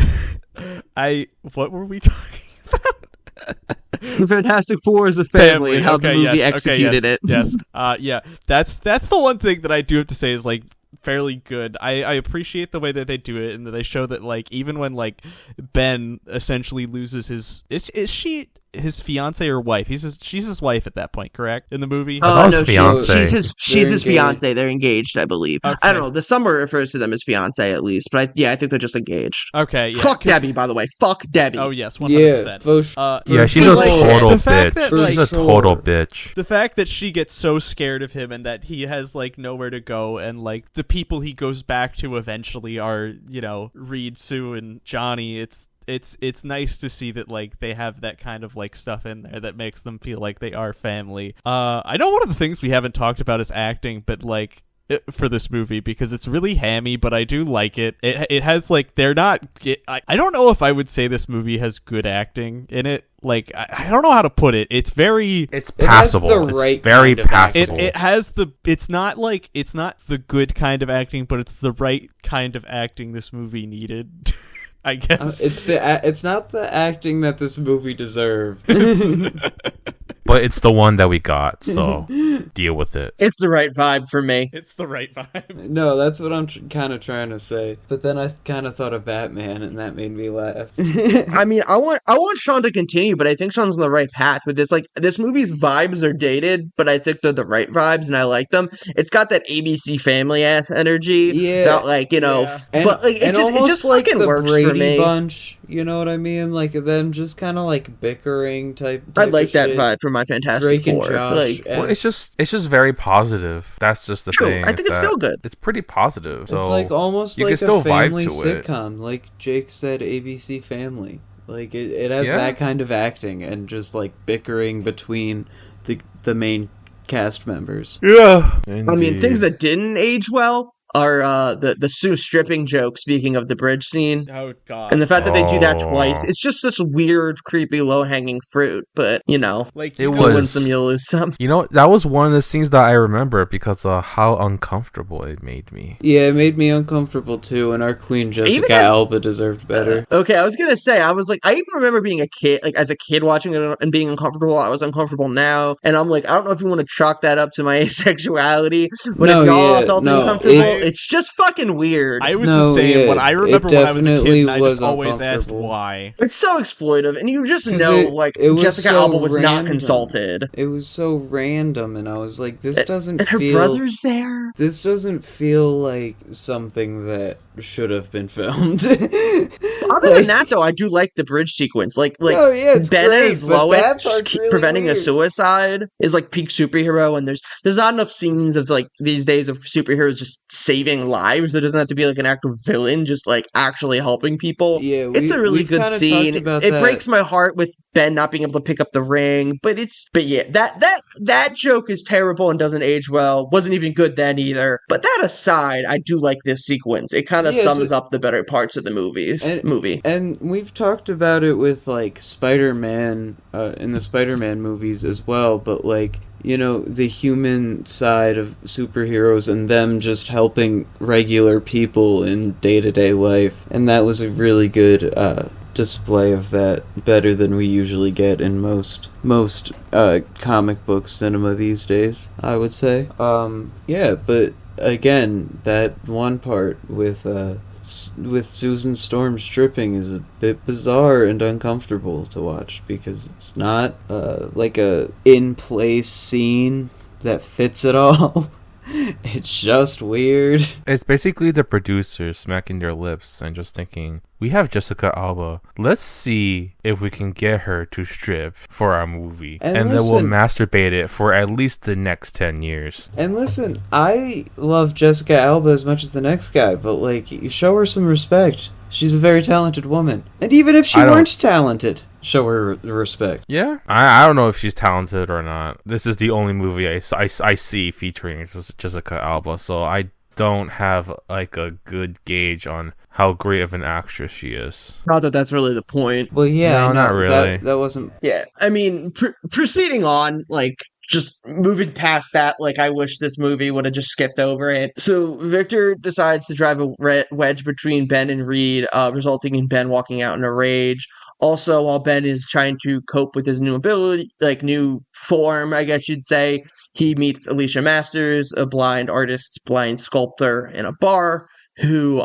what were we talking about? Fantastic Four is a family and how the movie executed it. Yes. Yeah. That's the one thing that I do have to say is like fairly good. I appreciate the way that they do it and that they show that like even when like Ben essentially loses his is she his fiance or wife? She's his wife at that point, correct? In the movie? Oh no, she's his fiance. They're engaged, I believe. Okay. I don't know. The summer refers to them as fiance at least, but I think they're just engaged. Okay. Yeah, fuck Debbie, by the way. Fuck Debbie. Oh yes, 100%. Yeah, she's a total bitch. She's a total bitch. The fact that she gets so scared of him and that he has like nowhere to go, and like the people he goes back to eventually are, you know, Reed, Sue, and Johnny. It's nice to see that like they have that kind of like stuff in there that makes them feel like they are family. I know one of the things we haven't talked about is acting, but like for this movie, because it's really hammy, but I do like it. It has like they're not. I don't know if I would say this movie has good acting in it. Like I don't know how to put it. It's passable. It's very passable. It has the. It's not the good kind of acting, but it's the right kind of acting this movie needed. I guess it's not the acting that this movie deserved. But it's the one that we got, so deal with it. It's the right vibe for me. It's the right vibe. No, that's what I'm kind of trying to say. But then I kind of thought of Batman, and that made me laugh. I mean, I want Sean to continue, but I think Sean's on the right path with this. Like, this movie's vibes are dated, but I think they're the right vibes, and I like them. It's got that ABC Family ass energy. Yeah. Not like, you know, but like it just like fucking the works Brady for me. Bunch, you know what I mean? Like them just kind of like bickering type. I like that shit. vibe from my Fantastic Drake Four. And Josh, like, well, it's just very positive. That's just the thing. I think it's still good. It's pretty positive. So it's like almost you like can still a family vibe to sitcom, like Jake said, ABC Family. Like it has that kind of acting and just like bickering between the main cast members. Yeah, indeed. I mean, things that didn't age well are the Sue stripping joke, speaking of the bridge scene. Oh, God. And the fact that they do that twice, it's just such weird, creepy, low-hanging fruit, but, you know, like you win some, you lose some. You know, that was one of the scenes that I remember because of how uncomfortable it made me. Yeah, it made me uncomfortable, too, and our Queen Jessica Alba deserved better. Okay, I was gonna say, I was like, I even remember being a kid, like, as a kid watching it and being uncomfortable. I was uncomfortable now, and I'm like, I don't know if you want to chalk that up to my asexuality, but if y'all felt uncomfortable, it's just fucking weird. I was the same. When I remember when I was a kid, and I just always asked why. It's so exploitive, and you just know, like, Jessica Alba was not consulted. It was so random, and I was like, this doesn't feel... And her brother's there? This doesn't feel like something that should have been filmed. Other than that, though, I do like the bridge sequence. Like it's Ben great, as Lois really preventing weird. a suicide is like peak superhero, and there's not enough scenes of like these days of superheroes just saving lives. There doesn't have to be like an active villain just like actually helping people. Yeah, it's a really good scene. It breaks my heart with Ben not being able to pick up the ring, but yeah, that joke is terrible and doesn't age well. Wasn't even good then either. But that aside, I do like this sequence. It kind of sums up the better parts of the movie. And we've talked about it with like Spider-Man in the Spider-Man movies as well, but like, you know, the human side of superheroes and them just helping regular people in day-to-day life. And that was a really good display of that, better than we usually get in most comic book cinema these days, I would say. Yeah, but again, that one part with Susan Storm stripping is a bit bizarre and uncomfortable to watch because it's not like a in-place scene that fits at all. It's just weird. It's basically the producers smacking their lips and just thinking, we have Jessica Alba. Let's see if we can get her to strip for our movie. And then we'll masturbate it for at least the next 10 years. And listen, I love Jessica Alba as much as the next guy, but, like, you show her some respect. She's a very talented woman. And even if she weren't talented, show her respect. Yeah. I don't know if she's talented or not. This is the only movie I see featuring Jessica Alba, so I don't have, like, a good gauge on how great of an actress she is. Not that that's really the point. Well, yeah. No, not really. That wasn't... Yeah, I mean, proceeding on, like, just moving past that, like, I wish this movie would have just skipped over it. So Victor decides to drive a wedge between Ben and Reed, resulting in Ben walking out in a rage. Also, while Ben is trying to cope with his new ability, like new form, I guess you'd say, he meets Alicia Masters, a blind artist, blind sculptor in a bar, who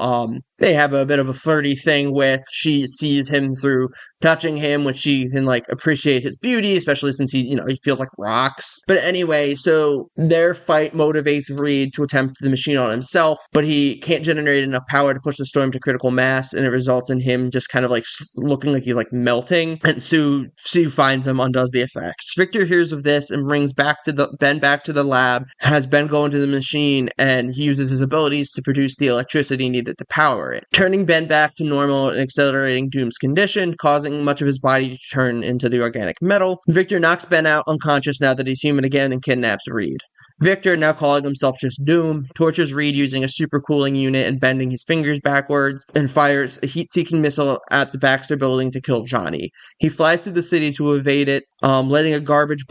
they have a bit of a flirty thing with. She sees him through touching him, which she can, like, appreciate his beauty, especially since he feels like rocks. But anyway, so their fight motivates Reed to attempt the machine on himself, but he can't generate enough power to push the storm to critical mass, and it results in him just kind of, like, looking like he's, like, melting. And Sue finds him, undoes the effects. Victor hears of this and brings Ben back to the lab, has Ben go into the machine, and he uses his abilities to produce the electricity needed to power it, turning Ben back to normal and accelerating Doom's condition, causing much of his body to turn into the organic metal. Victor knocks Ben out unconscious now that he's human again and kidnaps Reed. Victor, now calling himself just Doom, tortures Reed using a supercooling unit and bending his fingers backwards, and fires a heat-seeking missile at the Baxter building to kill Johnny. He flies through the city to evade it, letting a garbage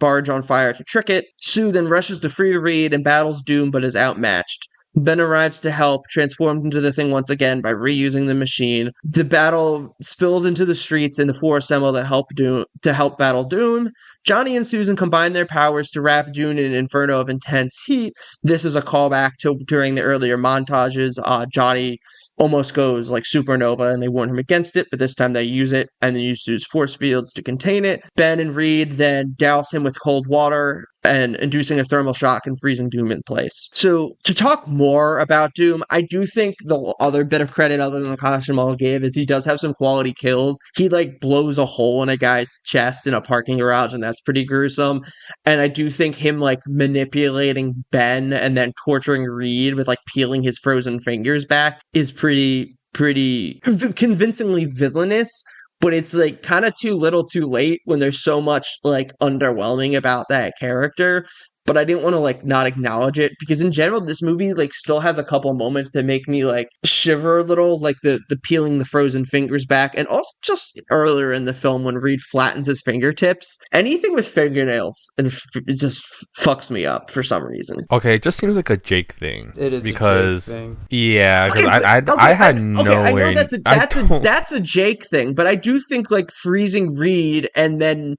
barge on fire to trick it. Sue then rushes to free Reed and battles Doom but is outmatched. Ben arrives to help, transformed into the Thing once again by reusing the machine. The battle spills into the streets, and the four assemble to help battle Doom. Johnny and Susan combine their powers to wrap Doom in an inferno of intense heat. This is a callback to during the earlier montages. Johnny almost goes like supernova, and they warn him against it, but this time they use it, and they use Sue's force fields to contain it. Ben and Reed then douse him with cold water, and inducing a thermal shock and freezing Doom in place. So, to talk more about Doom, I do think the other bit of credit other than the costume I'll give is he does have some quality kills. He, like, blows a hole in a guy's chest in a parking garage, and that's pretty gruesome. And I do think him, like, manipulating Ben and then torturing Reed with, like, peeling his frozen fingers back is pretty convincingly villainous. But it's, like, kind of too little too late when there's so much, like, underwhelming about that character. But I didn't want to, like, not acknowledge it, because in general, this movie, like, still has a couple moments that make me, like, shiver a little, like the peeling the frozen fingers back, and also just earlier in the film when Reed flattens his fingertips. Anything with fingernails, and it just fucks me up for some reason. Okay, it just seems like a Jake thing. It is because, a Jake thing. Yeah, because I had nowhere... I know that's a Jake thing, but I do think, like, freezing Reed and then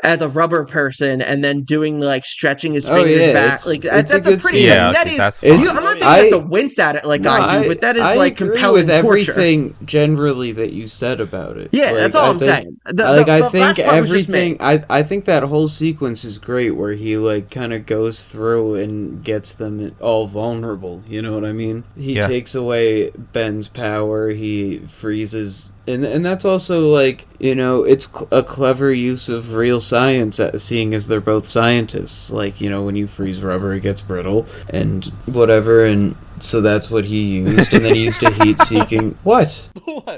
as a rubber person and then doing, like, stretching his fingers back, like, that's a pretty... Yeah, that is, that's I'm not saying you have to wince at it like I do, but that is, like, compelling with torture. everything generally that you said about it. Yeah, like, that's all I'm saying. I think everything... I think that whole sequence is great where he, like, kind of goes through and gets them all vulnerable, you know what I mean? He takes away Ben's power, he freezes... And that's also, like, you know, it's a clever use of real science, seeing as they're both scientists. Like, you know, when you freeze rubber, it gets brittle and whatever, and so that's what he used. And then he used a heat-seeking... What?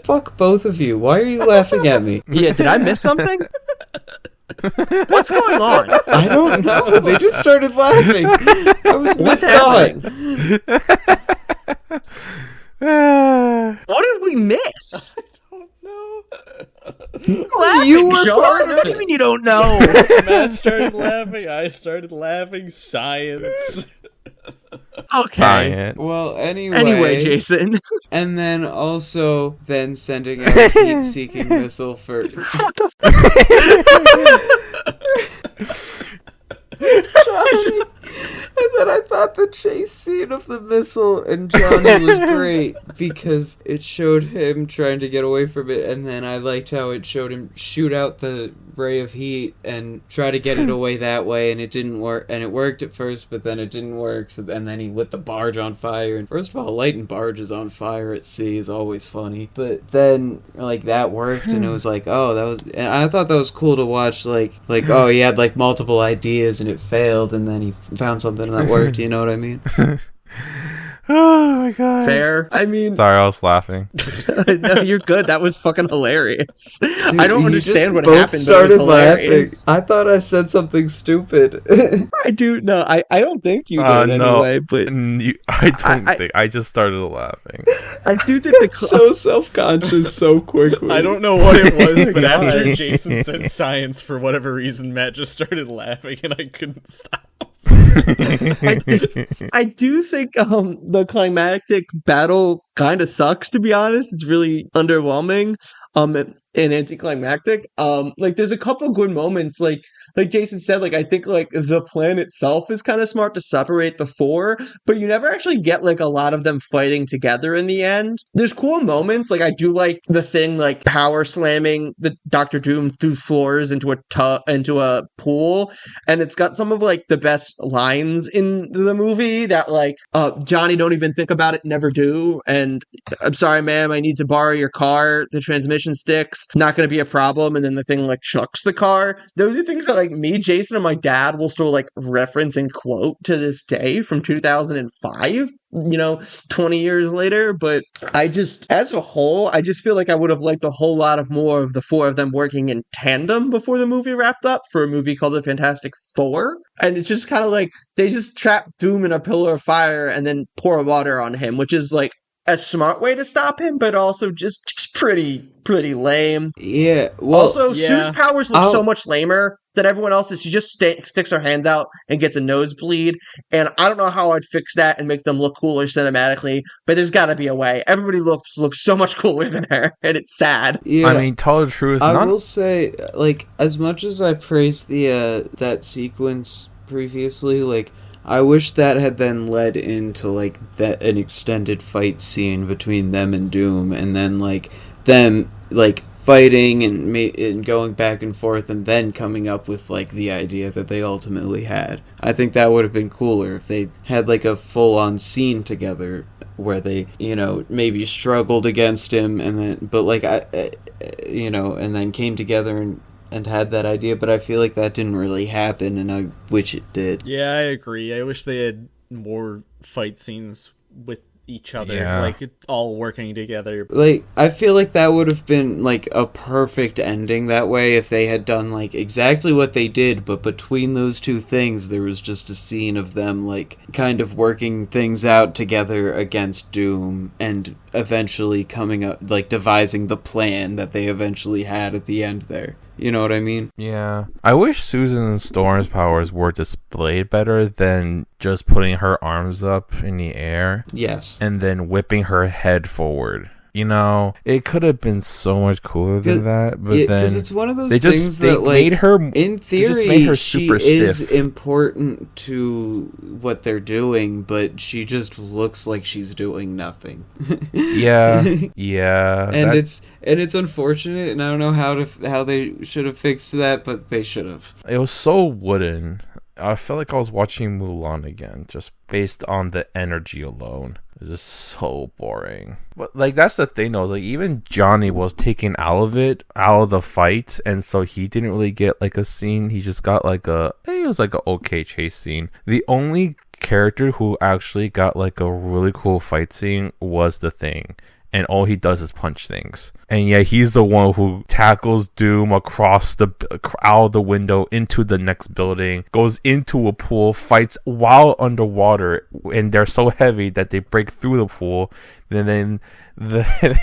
Fuck both of you. Why are you laughing at me? Yeah, did I miss something? What's going on? I don't know. They just started laughing. What's happening? What did we miss? You were part of it. What do you mean you don't know? Matt started laughing. I started laughing. Science. Okay. Science. Well, anyway, Jason. And then also then sending out a heat-seeking missile for... What the And then I thought thought the chase scene of the missile and Johnny was great because it showed him trying to get away from it, and then I liked how it showed him shoot out the ray of heat and try to get it away that way, and it didn't work. And it worked at first, but then it didn't work. So, and then he lit the barge on fire. And first of all, lighting barges on fire at sea is always funny. But then, like, that worked, and it was like, oh, that was. And I thought that was cool to watch. Like, oh, he had like multiple ideas and it failed, and then he found something that worked. You know what I mean? Oh my god. Fair. I mean, sorry, I was laughing. No, you're good. That was fucking hilarious. Dude, I don't understand what both happened, but it was hilarious. I thought I said something stupid. I do. No, I don't think you did anyway. But I just started laughing. I do think the so self-conscious so quickly. I don't know what it was, but after Jason said science, for whatever reason, Matt just started laughing, and I couldn't stop. I do think the climactic battle kind of sucks, to be honest. It's really underwhelming and anticlimactic. Like, there's a couple good moments, like Jason said, like, I think like the plan itself is kind of smart to separate the four, but you never actually get like a lot of them fighting together in the end. There's cool moments, like I do like the thing like power slamming the Doctor Doom through floors into a pool, and it's got some of like the best lines in the movie that like Johnny, don't even think about it, never do, and I'm sorry ma'am, I need to borrow your car, the transmission sticks, not gonna be a problem, and then the thing like chucks the car. Those are things that like me, Jason, and my dad will still like reference and quote to this day from 2005, 20 years later. But I just, as a whole, I just feel like I would have liked a whole lot of more of the four of them working in tandem before the movie wrapped up for a movie called The Fantastic Four. And it's just kind of like they just trap Doom in a pillar of fire and then pour water on him, which is like a smart way to stop him, but also just pretty lame. Yeah. Well, also, Sue's powers look so much lamer than everyone else's. She just sticks her hands out and gets a nosebleed. And I don't know how I'd fix that and make them look cooler cinematically, but there's got to be a way. Everybody looks so much cooler than her, and it's sad. Yeah. I mean, tell the truth. I will say, like, as much as I praised the that sequence previously, like, I wish that had then led into like an extended fight scene between them and Doom, and then like them like fighting and going back and forth, and then coming up with like the idea that they ultimately had. I think that would have been cooler if they had like a full-on scene together where they, maybe struggled against him, and then and then came together and had that idea, but I feel like that didn't really happen, and I wish it did. Yeah, I agree. I wish they had more fight scenes with each other, like all working together. Like, I feel like that would have been like a perfect ending that way if they had done like exactly what they did, but between those two things there was just a scene of them like kind of working things out together against Doom and eventually coming up, like devising the plan that they eventually had at the end there. You know what I mean? Yeah. I wish Susan Storm's powers were displayed better than just putting her arms up in the air. Yes. And then whipping her head forward. It could have been so much cooler than that, but then because it's one of those things that, like, made her, in theory, made her she super is stiff. important to what they're doing, but she just looks like she's doing nothing. Yeah, and it's unfortunate, and I don't know how they should have fixed that, but they should have. It was so wooden. I felt like I was watching Mulan again, just based on the energy alone. It's just so boring. But like, that's the thing though, like even Johnny was taken out of the fight, and so he didn't really get like a scene. He just got like it was like an okay chase scene. The only character who actually got like a really cool fight scene was the Thing. And all he does is punch things. And yeah, he's the one who tackles Doom out of the window into the next building, goes into a pool, fights while underwater, and they're so heavy that they break through the pool. And then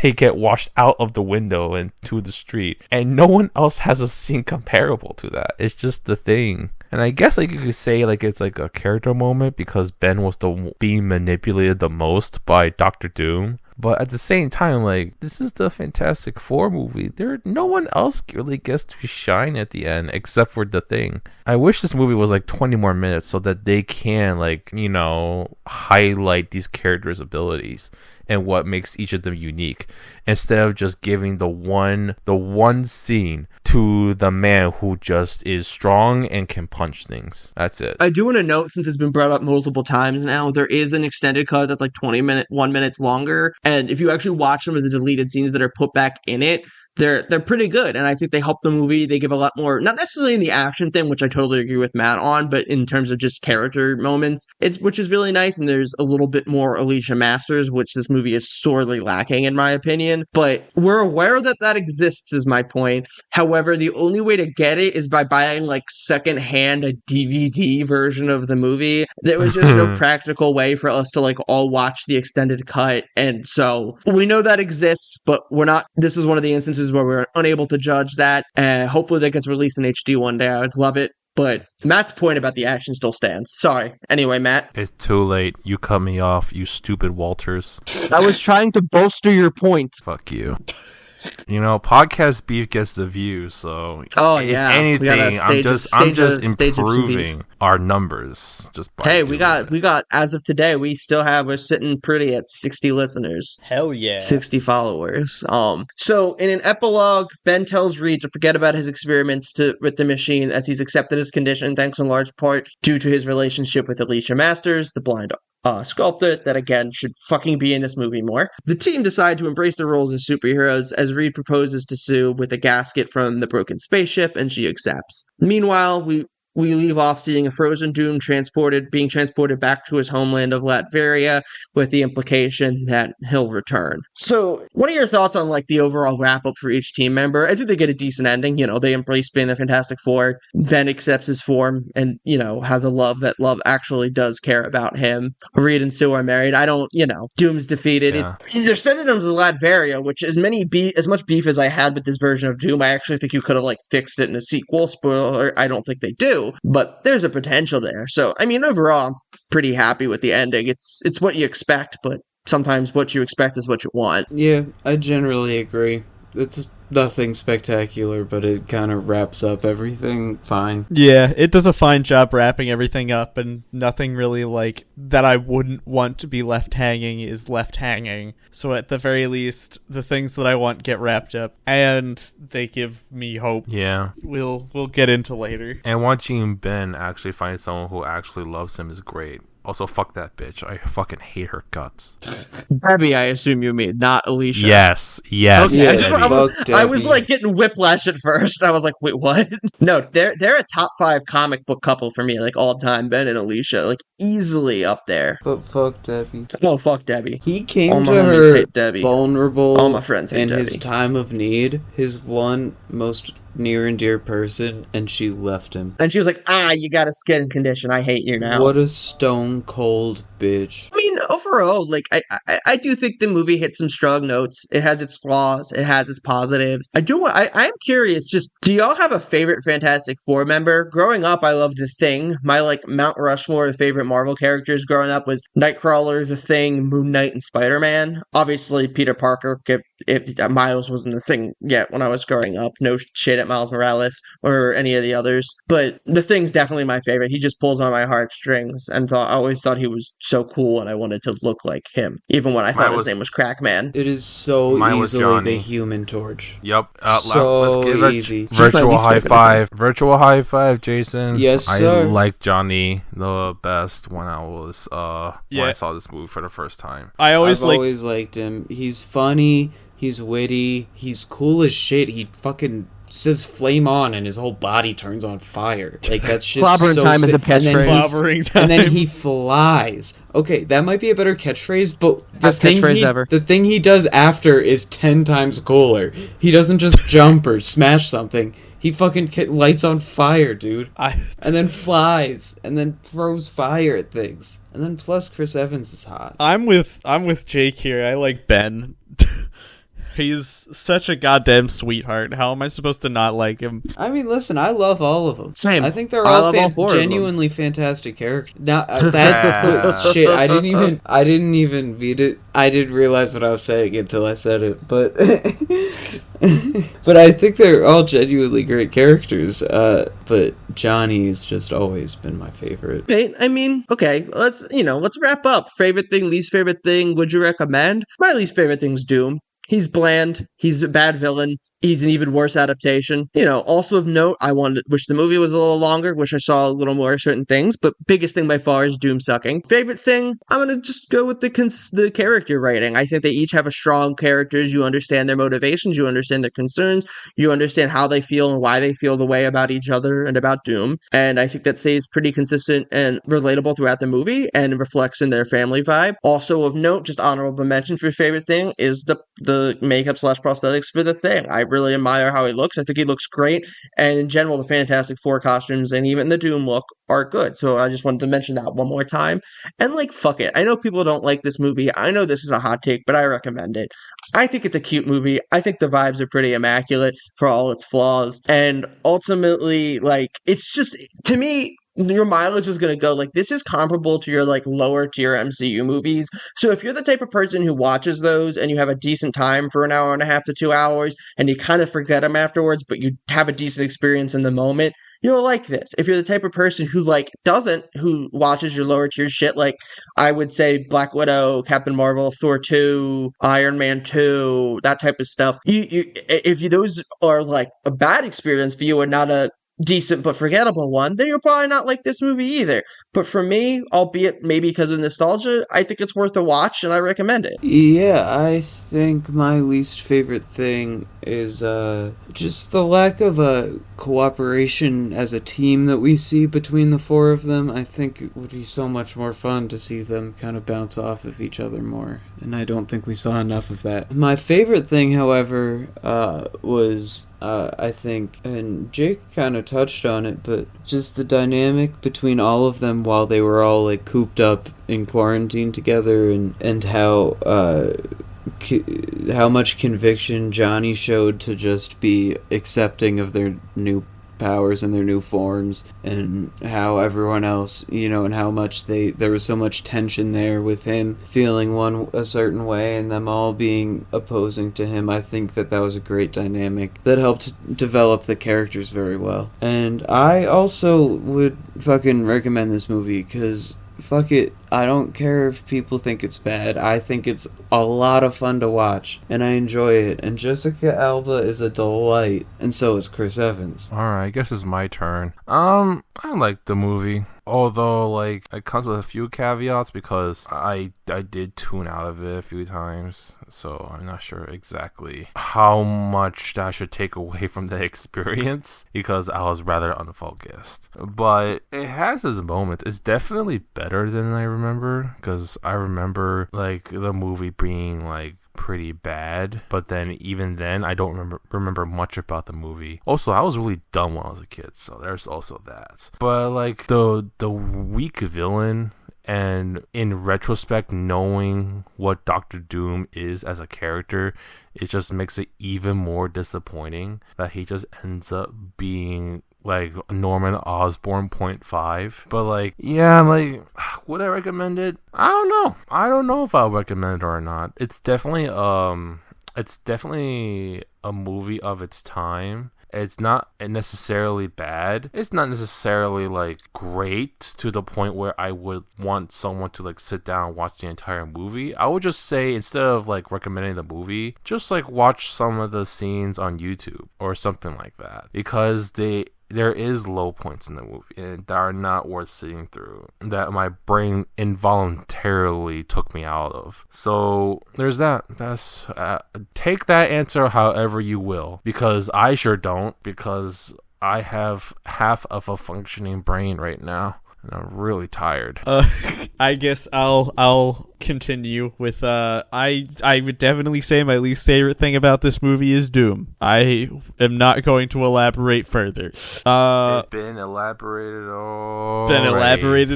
they get washed out of the window and to the street. And no one else has a scene comparable to that. It's just the Thing. And I guess like you could say like it's like a character moment because Ben was being manipulated the most by Dr. Doom. But at the same time, like, this is the Fantastic Four movie. No one else really gets to shine at the end except for the Thing. I wish this movie was like 20 more minutes so that they can, like, you know, highlight these characters' abilities and what makes each of them unique, instead of just giving the one scene to the man who just is strong and can punch things. That's it. I do want to note, since it's been brought up multiple times now, there is an extended cut that's like 1 minute longer, and if you actually watch some of the deleted scenes that are put back in it, they're pretty good, and I think they help the movie. They give a lot more, not necessarily in the action thing, which I totally agree with Matt on, but in terms of just character moments, which is really nice, and there's a little bit more Alicia Masters, which this movie is sorely lacking, in my opinion, but we're aware that exists, is my point. However, the only way to get it is by buying, like, secondhand a DVD version of the movie. There was just no practical way for us to, like, all watch the extended cut, and so we know that exists, but this is one of the instances where we're unable to judge that, and hopefully that gets released in HD one day. I would love it, but Matt's point about the action still stands. Sorry. Anyway, Matt. It's too late. You cut me off, you stupid Walters. I was trying to bolster your point. Fuck you. You know, podcast beef gets the views, so if anything, I'm just improving our numbers. Just by we got as of today, we're sitting pretty at 60 listeners. Hell yeah. 60 followers. So in an epilogue, Ben tells Reed to forget about his experiments with the machine, as he's accepted his condition, thanks in large part due to his relationship with Alicia Masters, the blind sculptor that, again, should fucking be in this movie more. The team decide to embrace their roles as superheroes as Reed proposes to Sue with a gasket from the broken spaceship, and she accepts. Meanwhile, we leave off seeing a frozen Doom being transported back to his homeland of Latveria, with the implication that he'll return. So, what are your thoughts on, like, the overall wrap-up for each team member? I think they get a decent ending. You know, they embrace being the Fantastic Four. Ben accepts his form and, you know, has a love actually does care about him. Reed and Sue are married. Doom's defeated. Yeah. They're sending him to Latveria, which as much beef as I had with this version of Doom, I actually think you could have, like, fixed it in a sequel. Spoiler, I don't think they do. But there's a potential there. So, I mean, overall, I'm pretty happy with the ending. It's what you expect, but sometimes what you expect is what you want. Yeah, I generally agree. It's nothing spectacular, but it kind of wraps up everything fine. Yeah, it does a fine job wrapping everything up, and nothing really, like, that I wouldn't want to be left hanging is left hanging. So at the very least, the things that I want get wrapped up, and they give me hope. Yeah. We'll get into later. And watching Ben actually find someone who actually loves him is great. Also, fuck that bitch. I fucking hate her guts. Debbie, I assume you mean, not Alicia. Yes. Okay, Yeah, I was like getting whiplash at first. I was like, wait, what? No, they're a top 5 comic book couple for me, like all time. Ben and Alicia, like easily up there. But fuck Debbie. Oh, fuck Debbie. He came all to my her hate Debbie. vulnerable All my friends hate in Debbie. his time of need, his one most near and dear person, and she left him. And she was like, you got a skin condition. I hate you now. What a stone cold bitch. I mean, overall, like, I do think the movie hits some strong notes. It has its flaws. It has its positives. I'm curious, just, do y'all have a favorite Fantastic Four member? Growing up, I loved The Thing. My, like, Mount Rushmore of favorite Marvel characters growing up was Nightcrawler, The Thing, Moon Knight, and Spider-Man. Obviously, Peter Parker, if Miles wasn't a thing yet when I was growing up. No shit at Miles Morales or any of the others. But The Thing's definitely my favorite. He just pulls on my heartstrings, and I always thought he was so cool, and I wanted to look like him, even when I thought his name was Crackman. It is so easily Johnny. the Human Torch. Yep. So let's give a easy. virtual high five. Virtual high five, Jason. Yes, sir. I like Johnny the best when I was when I saw this movie for the first time. I've always liked him. He's funny. He's witty. He's cool as shit. He fucking says "flame on" and his whole body turns on fire. Like, that shit's Clobbering so time is a sick. catchphrase. And then he flies. Okay, that might be a better catchphrase, but Best catchphrase ever. The thing he does after is 10 times cooler. He doesn't just jump or smash something. He fucking lights on fire, dude. And then flies, and then throws fire at things. And then plus Chris Evans is hot. I'm with Jake here. I like Ben. He's such a goddamn sweetheart. How am I supposed to not like him? I mean, listen, I love all of them. Same. I think they're I all love all four of them. genuinely fantastic characters. Now that shit, I didn't even beat it. I didn't realize what I was saying until I said it, but but I think they're all genuinely great characters. But Johnny's just always been my favorite. Right? I mean, okay, let's wrap up. Favorite thing, least favorite thing, would you recommend? My least favorite thing's Doom. He's bland. He's a bad villain. He's an even worse adaptation. Also of note, wish the movie was a little longer, wish I saw a little more certain things, but biggest thing by far is Doom sucking. Favorite thing, I'm going to just go with the character writing. I think they each have a strong characters. You understand their motivations, you understand their concerns, you understand how they feel and why they feel the way about each other and about Doom. And I think that stays pretty consistent and relatable throughout the movie and reflects in their family vibe. Also of note, just honorable mention for favorite thing is the makeup / prosthetics for the Thing. I really admire how he looks. I think he looks great, and in general the Fantastic Four costumes and even the Doom look are good. So I just wanted to mention that one more time. And fuck it, I know people don't like this movie, I know this is a hot take, but I recommend it. I think it's a cute movie. I think the vibes are pretty immaculate for all its flaws, and ultimately it's just, to me, your mileage is going to go this is comparable to your lower tier MCU movies. So if you're the type of person who watches those and you have a decent time for an hour and a half to 2 hours and you kind of forget them afterwards, but you have a decent experience in the moment, you'll like this. If you're the type of person who who watches your lower tier shit, I would say Black Widow, Captain Marvel, Thor 2, Iron Man 2, that type of stuff, if those are a bad experience for you and not a decent but forgettable one, then you'll probably not like this movie either. But for me, albeit maybe because of nostalgia, I think it's worth a watch and I recommend it. Yeah, I think my least favorite thing is just the lack of cooperation as a team that we see between the four of them. I think it would be so much more fun to see them kind of bounce off of each other more, and I don't think we saw enough of that. My favorite thing, however, was I think, and Jake kind of touched on it, but just the dynamic between all of them while they were all cooped up in quarantine together, and how much conviction Johnny showed to just be accepting of their new powers and their new forms, and how everyone else, and how much there was so much tension there with him feeling a certain way and them all being opposing to him. I think that was a great dynamic that helped develop the characters very well. And I also would fucking recommend this movie because fuck it, I don't care if people think it's bad. I think it's a lot of fun to watch, and I enjoy it. And Jessica Alba is a delight, and so is Chris Evans. Alright, I guess it's my turn. I like the movie. Although, it comes with a few caveats because I did tune out of it a few times, so I'm not sure exactly how much that should take away from the experience because I was rather unfocused. But it has its moments. It's definitely better than I remember, because I remember, the movie being, pretty bad, but then even then I don't remember much about the movie. Also, I was really dumb when I was a kid, so there's also that. But the weak villain, and in retrospect knowing what Dr. Doom is as a character, it just makes it even more disappointing that he just ends up being Norman Osborn 0.5. But yeah, would I recommend it? I don't know if I'll recommend it or not. It's definitely a movie of its time. It's not necessarily bad. It's not necessarily great to the point where I would want someone to sit down and watch the entire movie. I would just say, instead of recommending the movie, just watch some of the scenes on YouTube or something like that, because there is low points in the movie and that are not worth sitting through, that my brain involuntarily took me out of. So there's that. That's take that answer however you will, because I sure don't, because I have half of a functioning brain right now and I'm really tired. I guess I'll continue with I would definitely say my least favorite thing about this movie is Doom. I am not going to elaborate further. It's been elaborated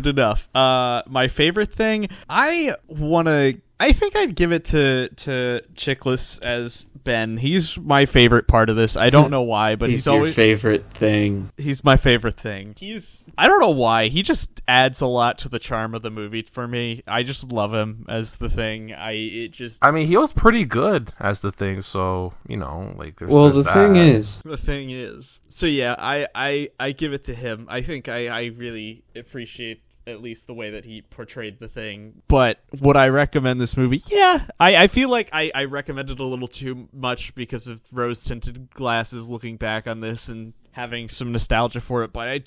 enough. My favorite thing, I think I'd give it to Chickless as Ben. He's my favorite part of this. I don't know why, but he's always your favorite thing. He's my favorite thing. I don't know why. He just adds a lot to the charm of the movie for me. I just love him as the Thing. He was pretty good as the Thing, so, like there's the thing is. The Thing is. So yeah, I give it to him. I think I really appreciate at least the way that he portrayed the Thing. But would I recommend this movie? Yeah. I feel like I recommended a little too much because of rose-tinted glasses looking back on this and having some nostalgia for it, but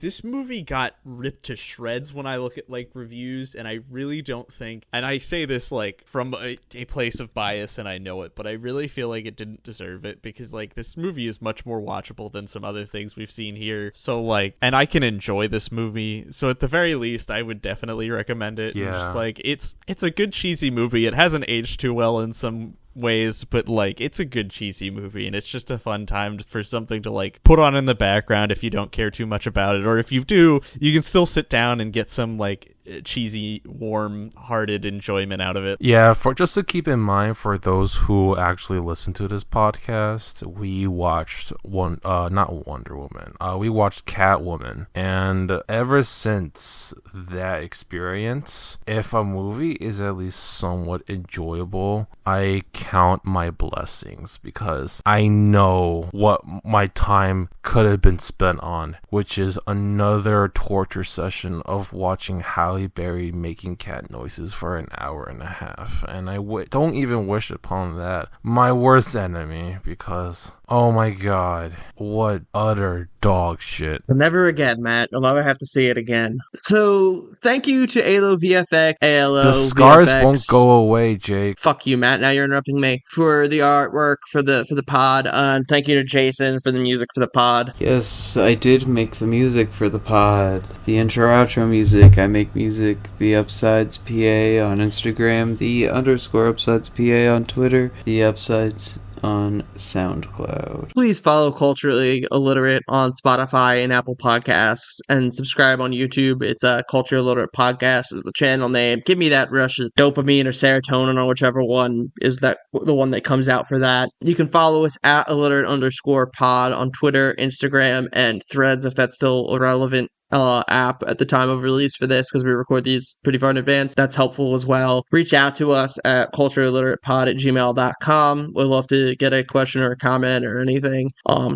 this movie got ripped to shreds when I look at like reviews, and I really don't think, and I say this like from a place of bias and I know it, but I really feel like it didn't deserve it, because like this movie is much more watchable than some other things we've seen here. So like, and I can enjoy this movie, so at the very least I would definitely recommend it. Yeah. Just like it's a good cheesy movie. It hasn't aged too well in some ways, but like it's a good cheesy movie, and it's just a fun time for something to like put on in the background if you don't care too much about it, or if you do, you can still sit down and get some like cheesy, warm-hearted enjoyment out of it. Yeah, for just to keep in mind for those who actually listen to this podcast, we watched not Wonder Woman. We watched Catwoman, and ever since that experience, if a movie is at least somewhat enjoyable, I count my blessings, because I know what my time could have been spent on, which is another torture session of watching Halle Berry making cat noises for an hour and a half, and I don't even wish upon that my worst enemy, because oh my god, what utter dog shit. Never again, Matt. I'll never have to see it again. So, thank you to ALO VFX, ALO The scars VFX. won't go away, Jake. Fuck you, Matt. Now you're interrupting me. For the artwork, for the pod, and thank you to Jason for the music for the pod. Yes, I did make the music for the pod. The intro-outro music. I make music. The Upsides PA on Instagram. The _Upsides PA on Twitter. The Upsides on SoundCloud. Please follow Culturally Illiterate on Spotify and Apple Podcasts, and subscribe on YouTube. It's a Culturally Illiterate Podcast is the channel name. Give me that rush of dopamine or serotonin, or whichever one is the one that comes out for that. You can follow us at illiterate_pod on Twitter, Instagram, and Threads if that's still a relevant app at the time of release for this, because we record these pretty far in advance. That's helpful as well. Reach out to us at culturalliteratepod@gmail.com. We'd love to get a question or a comment or anything.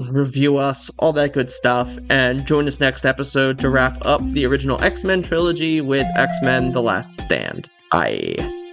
Review us, all that good stuff, and join us next episode to wrap up the original X-Men trilogy with X-Men The Last Stand. Bye.